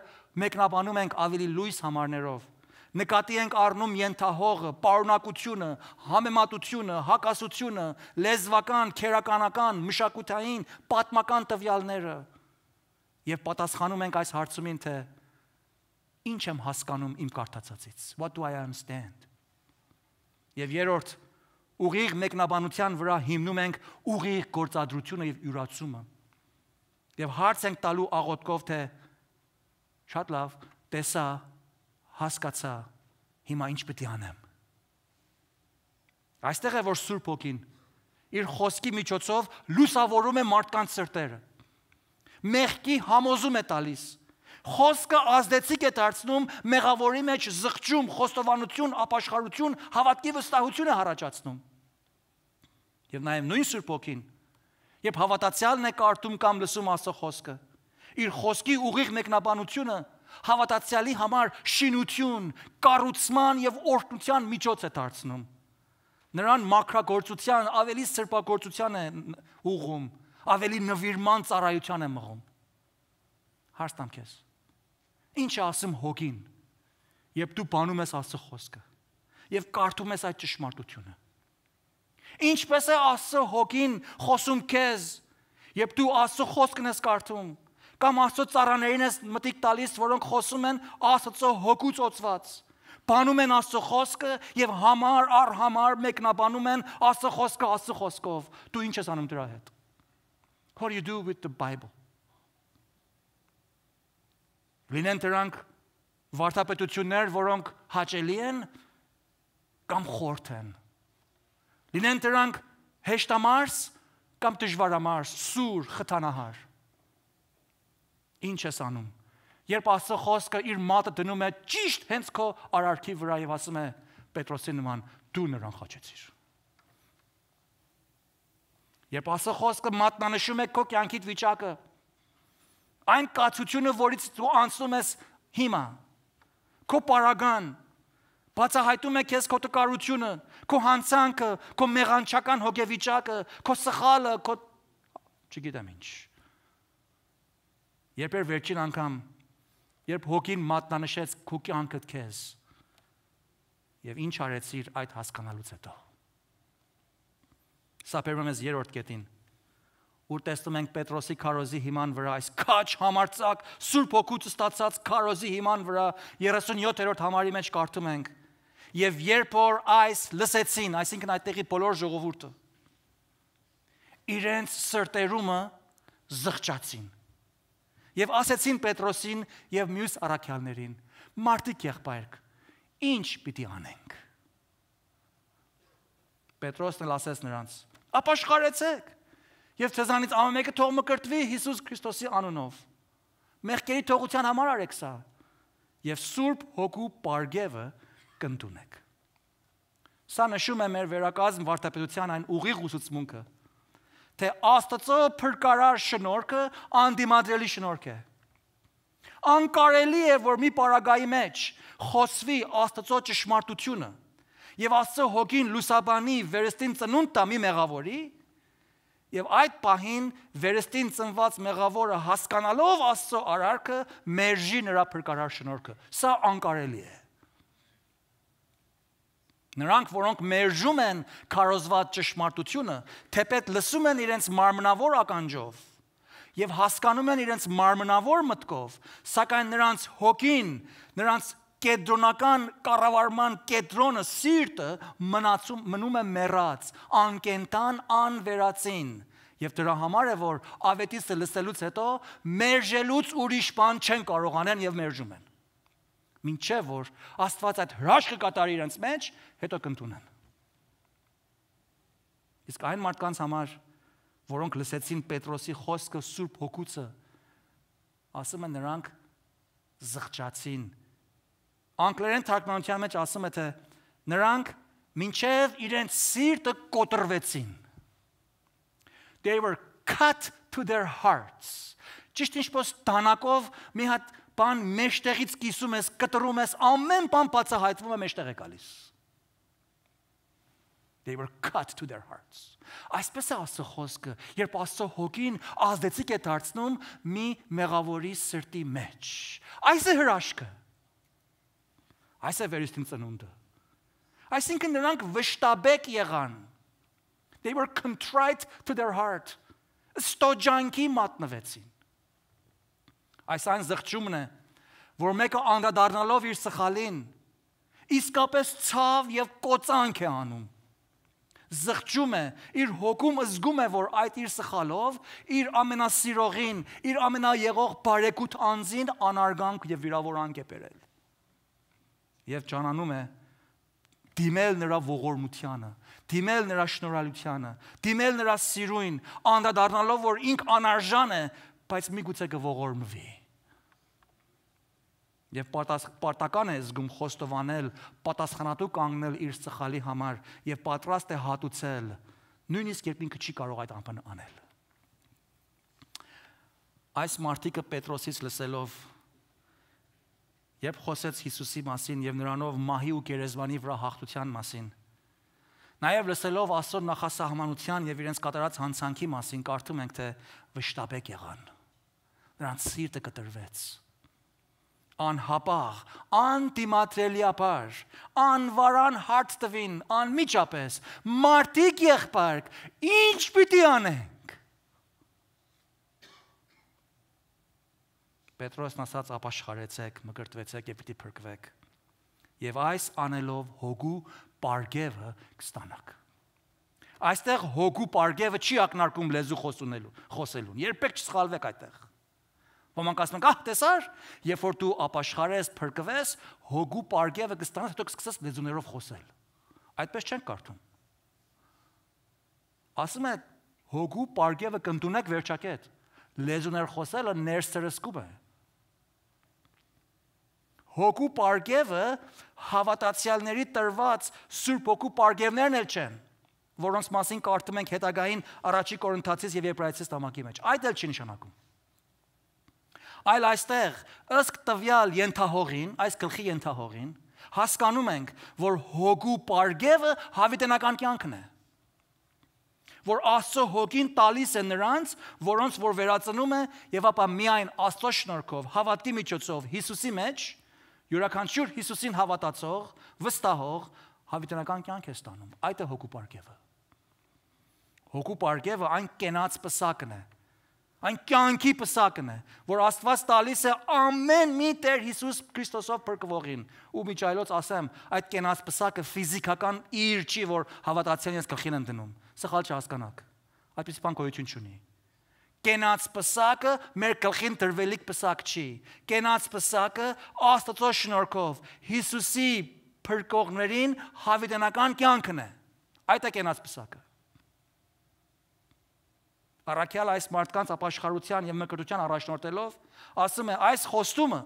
մեկնաբանում ենք ավելի լույս համարներով։ Նկատի ենք առնում ենթահողը, պարունակությունը, համեմատությունը, հակասությունը, լեզվական, քերականական, մշակութային, պատմական տվյալները եւ պատասխանում ենք այս հարցումին, թե ինչ եմ հասկանում իմ կարդացածից, what do I understand։ Եվ երրորդ, ուղիղ մեկնաբանության վրա հիմնում ենք ուղիղ գործադրությունը եւ յուրացումը։ Եվ հարց ենք տալու աղոթքով, թե շատ լավ, տեսա, հասկացա, հիմա ինչ պետք է անեմ։ Այստեղ է, որ Սուրբ Հոգին իր խոսքի միջոցով լուսավորում է մարդկանց սրտերը։ Մեղքի համոզում է տալիս։ Խոսքը ազդեցիկ է դարձնում, մեղավորի մեջ զղջում, խոստովանություն, ապաշխարություն, հավատքի վստահություն է առաջացնում։ Եվ նաև նույն Սուրբ Հոգին, երբ հավատացյալն է կարդում կամ լսում Աստծո խոսքը, իր խոսքի ուղիղ մեկնաբանությունը հավատացյալի համար շինություն, կառուցման եւ օրհնության միջոց է դարձնում։ Նրան մաքրագործության, ավելի սրբագործության է ուղղում, ավելի նվիրման ծառայության է մղում։ Հարց տամ քեզ. ինչ է ասում Հոգին, երբ դու բանում ես Աստծո խոսքը եւ կարդում ես այդ ճշմարտությունը։ Ինչպես է Աստծո Հոգին խոսում քեզ, երբ դու Աստծո խոսքն ես կարդում, կամ Աստծո ծառաներին ես մտիկ տալիս, որոնք խոսում են Աստծո Հոգուց օծված, բանում են Աստծո խոսքը եւ համար առ համար մեկնաբանում են Աստծո խոսքը Աստծո խոսքով։ Դու ինչ ես անում դրա հետ։ What do you do with the Bible? Լինեն դրանք վարդապետություններ, որոնք հաճելի են կամ խորթ են։ Լինեն դրանք հեշտամարս կամ դժվարամարս, սուր, խթանահար։ Ինչ ես անում, երբ Աստծո խոսքը իր մատը դնում է ճիշտ հենց քո արարքի վրա եւ ասում է Պետրոսի նման, դու նրան խաչեցիր։ Երբ Աստծո խոսքը մատնանշում է քո կյանքիդ վիճակը, այն կացությունը, որից դու անցնում ես հիմա, քո պարագան, բացահայտում է քեզ քո տկարությունը, քո հանցանքը, քո մեղանչական հոգեվիճակը, քո սխալը, քո չգիտեմ ինչ։ Երբ վերջին անգամ, երբ Հոգին մատնանշեց քո կյանքդ քեզ, եւ ինչ արեցիր այդ հասկանալուց հետո։ Սա բերում է երրորդ կետին, ուր տեսնում ենք Պետրոսի քարոզի հիման վրա, այս քաչ համարձակ Սուրբ Հոգուց ստացած քարոզի հիման վրա 37-րդ համարի մեջ կարդում ենք. Եվ երբ որ այս լսեցին, այսինքն այդտեղի բոլոր ժողովուրդը, իրենց սրտերումը զղջացին եւ ասեցին Պետրոսին եւ մյուս առաքյալներին. Մարդիկ եղբայրք, ինչ պիտի անենք։ Պետրոսն ասեց նրանց. ապաշխարեցեք եւ ցեզանից ամեն մեկը թող մկրտվի Հիսուս Քրիստոսի անունով։ Մեղքերի թողության համար արեք սա եւ Սուրբ Հոգու պարգևը կընդունեք։ Սա նշում է մեր վերակազմ վարդապետության այն ուղիղ ուսուցմունքը, թե Աստծո փրկարար շնորհքը անդիմադրելի շնորհք է։ Անկարելի է, որ մի պարագայի մեջ խոսվի Աստծո ճշմարտությունը եւ Աստծո հոգին լուսաբանի վերստին ծնունդ տա մի մեղավորի եւ այդ պահին վերստին ծնված մեղավորը հասկանալով Աստծո արարքը մերժի նրա փրկարար շնորհքը։ Սա անկարելի է։ Նրանք, որոնք մերժում են քարոզված ճշմարտությունը, թեպետ լսում են իրենց մարմնավոր ականջով եւ հասկանում են իրենց մարմնավոր մտքով, սակայն նրանց հոգին, նրանց կեդրոնական կառավարման կեդրոնը, սիրտը մնում է մեռած, անկենտան, անվերածին։ Եվ դրա համար է, որ ավետիստը լսելուց հետո մերժելուց ուրիշ բան չեն կարող անեն եւ մերժում են։ Մինչև որ Աստված այդ հրաշքը կատարի իրենց մեջ, հետո կընդունեն։ Իսկ այն մարդկանց համար, որոնք լսեցին Պետրոսի խոսքը Սուրբ Հոգուց, ասում են նրանք զղջացին։ Անգլերեն թարգմանության մեջ ասում է, թե նրանք մինչև իրենց սիրտը կոտրվեցին։ They were cut to their hearts. Ճիշտ ինչպես տանակով մի հատ բան մեջտեղից կիսում ես, կտրում ես, ամեն բան բացահայտվում է մեջտեղ է գալիս։ They were cut to their hearts. Այսպես է Աստծո խոսքը, երբ Աստծո հոգին ազդեցիկ է դարձնում մի մեղավորի սրտի մեջ։ Այս է հրաշքը։ Այս է վերստին ծնունդը։ Այսինքն նրանք վշտաբեկ եղան։ They were contrite to their heart. Ստոջանքի մատնվեցին։ Այս այն զղջումն է, որ մեկը անդրադառնալով իր սխալին, իսկապես ցավ եւ կոծանք է անում։ Զղջում է, իր հոգում զգում է, որ այդ իր սխալով, իր ամենասիրողին, իր ամենաեղող բարեկուտ անձին անարգանք եւ վիրավորանք է բերել։ Եվ ճանանում է դիմել նրա ողորմությանը, դիմել նրա շնորհալությանը, դիմել նրա սիրույն, անդրադառնալով, որ ինք անարժան է, բայց միգուցե կողորմվի։ Եվ պարտական է զգում խոստովանել, պատասխանատու կանգնել իր սխալի համար եւ պատրաստ է հատուցել, նույնիսկ երբ ինքը չի կարող այդ ամենը անել։ Այս մարդիկը Պետրոսից լսելով, երբ խոսեց Հիսուսի մասին եւ նրանով մահի ու գերեզմանի վրա հաղթության մասին, նաեւ լսելով Աստծո նախասահմանության եւ իրենց կատարած հանցանքի մասին, կարդում ենք, թե վշտաբեկ եղան։ Նրանց սիրտը կտրվեց։ Անհապաղ, անդիմադրելիաբար, անվարան հարց տվին, անմիջապես, մարդիկ եղբայր, ինչ պիտի անենք։ Պետրոսն ասաց, ապաշխարեցեք, մկրտվեցեք եւ պիտի փրկվեք։ Եվ այս անելով հոգու պարգևը կստանաք։ Այստեղ հոգու պարգևը չի ակնարկում լեզու խոսելուն։ Երբեք չսխալվեք այդտեղ։ Ոմանք ասում են, տեսար, երբ որ դու ապաշխարես, փրկվես, հոգու պարգևը կստանաս, հետո կսկսես լեզուներով խոսել։ Այդպես չեն կարդում։ Ասում է, հոգու պարգևը կընդունեք վերջակետ։ Լեզուներ խոսելը ներսրսկում է։ Հոգու պարգևը հավատացյալների տրված Սուրբ Հոգու պարգևներն էլ չեն, որոնց մասին կարդում ենք հետագային Առաջի Կորինթացիս եւ Եբրայեցիս տամակի մեջ։ Այդ էլ չի նշանակում։ Այլ այստեղ ըստ տվյալ ենթահողին, այս գլխի ենթահողին, հասկանում ենք, որ հոգու պարգևը հավիտենական կյանքն է, որ Աստծո հոգին տալիս է նրանց, որոնց որ վերածնում է եւ ապա միայն Աստծո շնորհքով, հավատի միջոցով Հիսուսի մեջ, յուրաքանչյուր Հիսուսին հավատացող, վստահող հավիտենական կյանք է ստանում։ Այդ է հոգու պարգևը։ Հոգու պարգևը այն կենաց պսակն է, այն կյանքի պսակն է, որ Աստված տալիս է ամեն մի Տեր Հիսուս Քրիստոսով փրկվողին։ Ու միջայլոց ասեմ, այդ կենաց պսակը ֆիզիկական իր չի, որ հավատացյալին գլխին են դնում։ Սխալ չհասկանաք։ Այդպես բան գոյություն չունի։ Կենաց պսակը մեր գլխին դրվելիք պսակ չի։ Կենաց պսակը Աստծո շնորհքով Հիսուսի փրկողներին հավիտենական կյանքն է։ Այդ է կենաց պսակը։ Առաքյալ այս մարդկանց ապաշխարության եւ մկրտության առաջնորդելով ասում է այս խոստումը,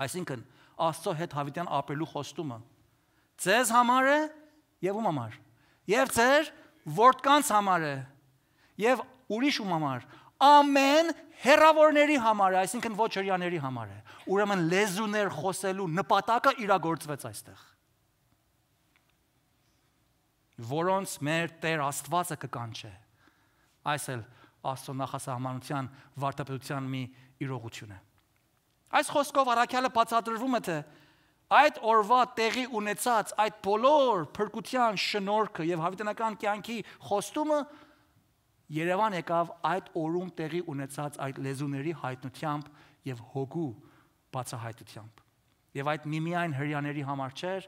այսինքն Աստծո հետ հավիտյան ապրելու խոստումը, ձեզ համար է եւ ում համար։ Եվ ձեր որդկանց համար է, Եվ ուրիշ համար ամեն հերավորների համար է, այսինքն ոչ հрьяաների համար է։ Ուրեմն լեզուներ խոսելու նպատակը իրագործվեց այստեղ։ Որոնց մեր Տեր Աստվածը կկանչե։ Այս էլ Աստծո նախասահմանության վարդապետության մի իրողություն է։ Այս խոսքով առաքյալը բացատրվում է, թե այդ օրվա տեղի ունեցած այդ բոլոր փրկության շնորհքը եւ հավիտենական կյանքի խոստումը Երևան եկավ այդ օրում տեղի ունեցած այդ լեզուների հայտնությամբ եւ հոգու բացահայտությամբ։ Եվ այդ միմիայն հрьяաների համար չէր,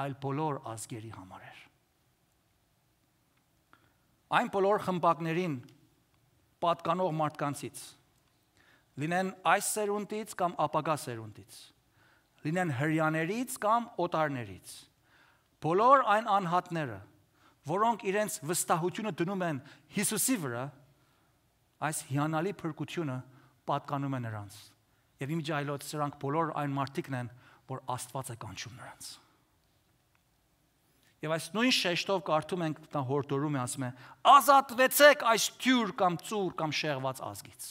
այլ բոլոր ազգերի համար էր։ Այն բոլոր խմբակներին պատկանող մարդկանցից, լինեն այս սերունդից կամ ապագա սերունդից, լինեն հрьяաներից կամ օտարներից, բոլոր այն անհատները, որոնք իրենց վստահությունը դնում են Հիսուսի վրա, այս հիանալի փրկությունը պատկանում է նրանց։ Եվ իմիջայլոց սրանք բոլոր այն մարդիկն են, որ Աստված է կանչում նրանց։ Եվ այս նույն շեշտով կարդում ենք, նա հորդորում է, ասում է. ազատվեցեք այս թյուր կամ ծուր կամ շեղված ազգից։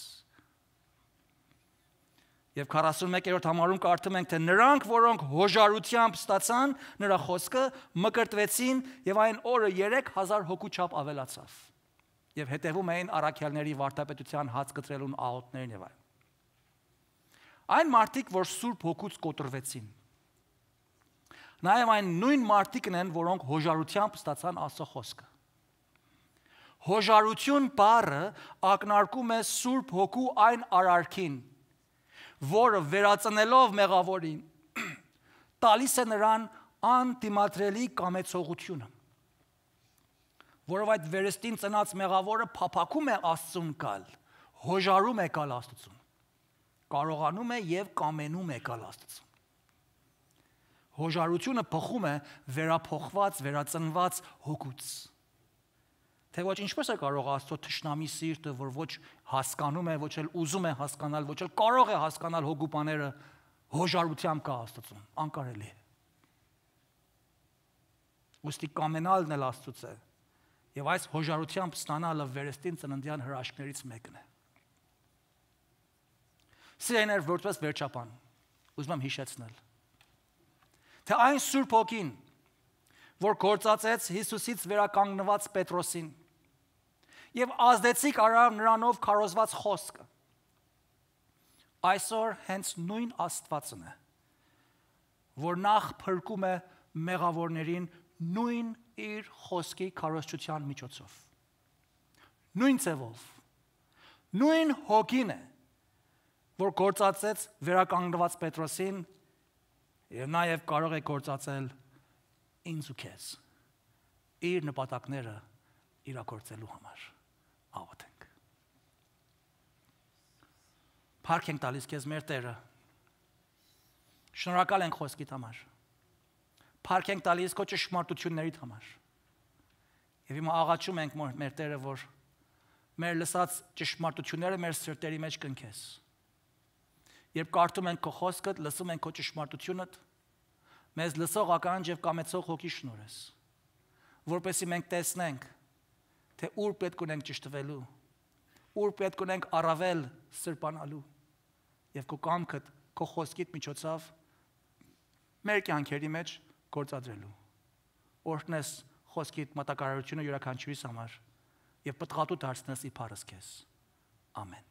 Եվ 41-րդ համարում կարդում ենք, թե նրանք, որոնք հոժարությամբ ստացան նրա խոսքը, մկրտվեցին եւ այն օրը 3000 հոգու չափ ավելացավ։ Եվ հետևում էին առաքյալների վարդապետության հաց կտրելուն աղոթներին եւ այլն։ Այն մարդիկ, որ Սուրբ Հոգուց կոտրվեցին, նաեւ այն նույն մարդիկն են, որոնք հոժարությամբ ստացան Աստծո խոսքը։ Հոժարություն բառը ակնարկում է Սուրբ Հոգու այն արարքին, որը վերածնելով մեղավորին տալիս է նրան անդիմադրելի կամեցողությունը, որով այդ վերստին ծնած մեղավորը փափակում է Աստծուն գալ, հոժարում է գալ Աստծուն, կարողանում է եւ կամենում է գալ Աստծուն։ Հոժարությունը փոխում է վերափոխված, վերածնված հոգուց։ Թե ոչ ինչպես է կարող Աստծո թշնամի սիրտը, որ ոչ հասկանում է, ոչ էլ ուզում է հասկանալ, ոչ էլ կարող է հասկանալ հոգու բաները, հոժարությամբ կա Աստծուն, անկարելի է։ Ուստի կամենալն էլ Աստծուց է, եւ այս հոժարությամբ ստանալը վերստին ծննդյան հրաշքներից մեկն է։ Սիրելիներ, որպես վերջապան, ուզում եմ հիշեցնել, թե այն Սուրբ Հոգին, որ գործածեց Հիսուսից վերականգնված Պետրոսին եւ ազդեցիկ արավ նրանով քարոզված խոսքը, այսօր հենց նույն Աստվածն է, որ նախ փրկում է մեղավորներին նույն իր խոսքի քարոզչության միջոցով, նույն ձևով, նույն Հոգին է, որ գործածեց վերականգնված Պետրոսին եւ նաեւ կարող է գործածել ինձ ու քեզ իր նպատակները իրագործելու համար։ Աղոթենք։ Փառք ենք տալիս քեզ մեր Տերը։ Շնորհակալ ենք խոսքիդ համար։ Փառք ենք տալիս քո ճշմարտություններիդ համար։ Եվ հիմա աղաչում ենք մեր Տերը, որ մեր լսած ճշմարտությունները մեր սրտերի մեջ կընկես։ Երբ կարդում ենք քո խոսքը, լսում ենք քո ճշմարտությունը, մեզ լսող ականջ եւ կամեցող հոգի շնորհես, որպեսզի մենք տեսնենք, թե ուր պետք ունենք ճշտվելու, ուր պետք ունենք առավել սրբանալու եւ քո կամքդ, քո խոսքիդ միջոցով մեր կյանքերի մեջ գործադրելու։ Օրհնես խոսքիդ մատակարարությունը յուրաքանչյուրիս համար եւ պտղատու դարձնես իբարս քեզ։ Ամեն։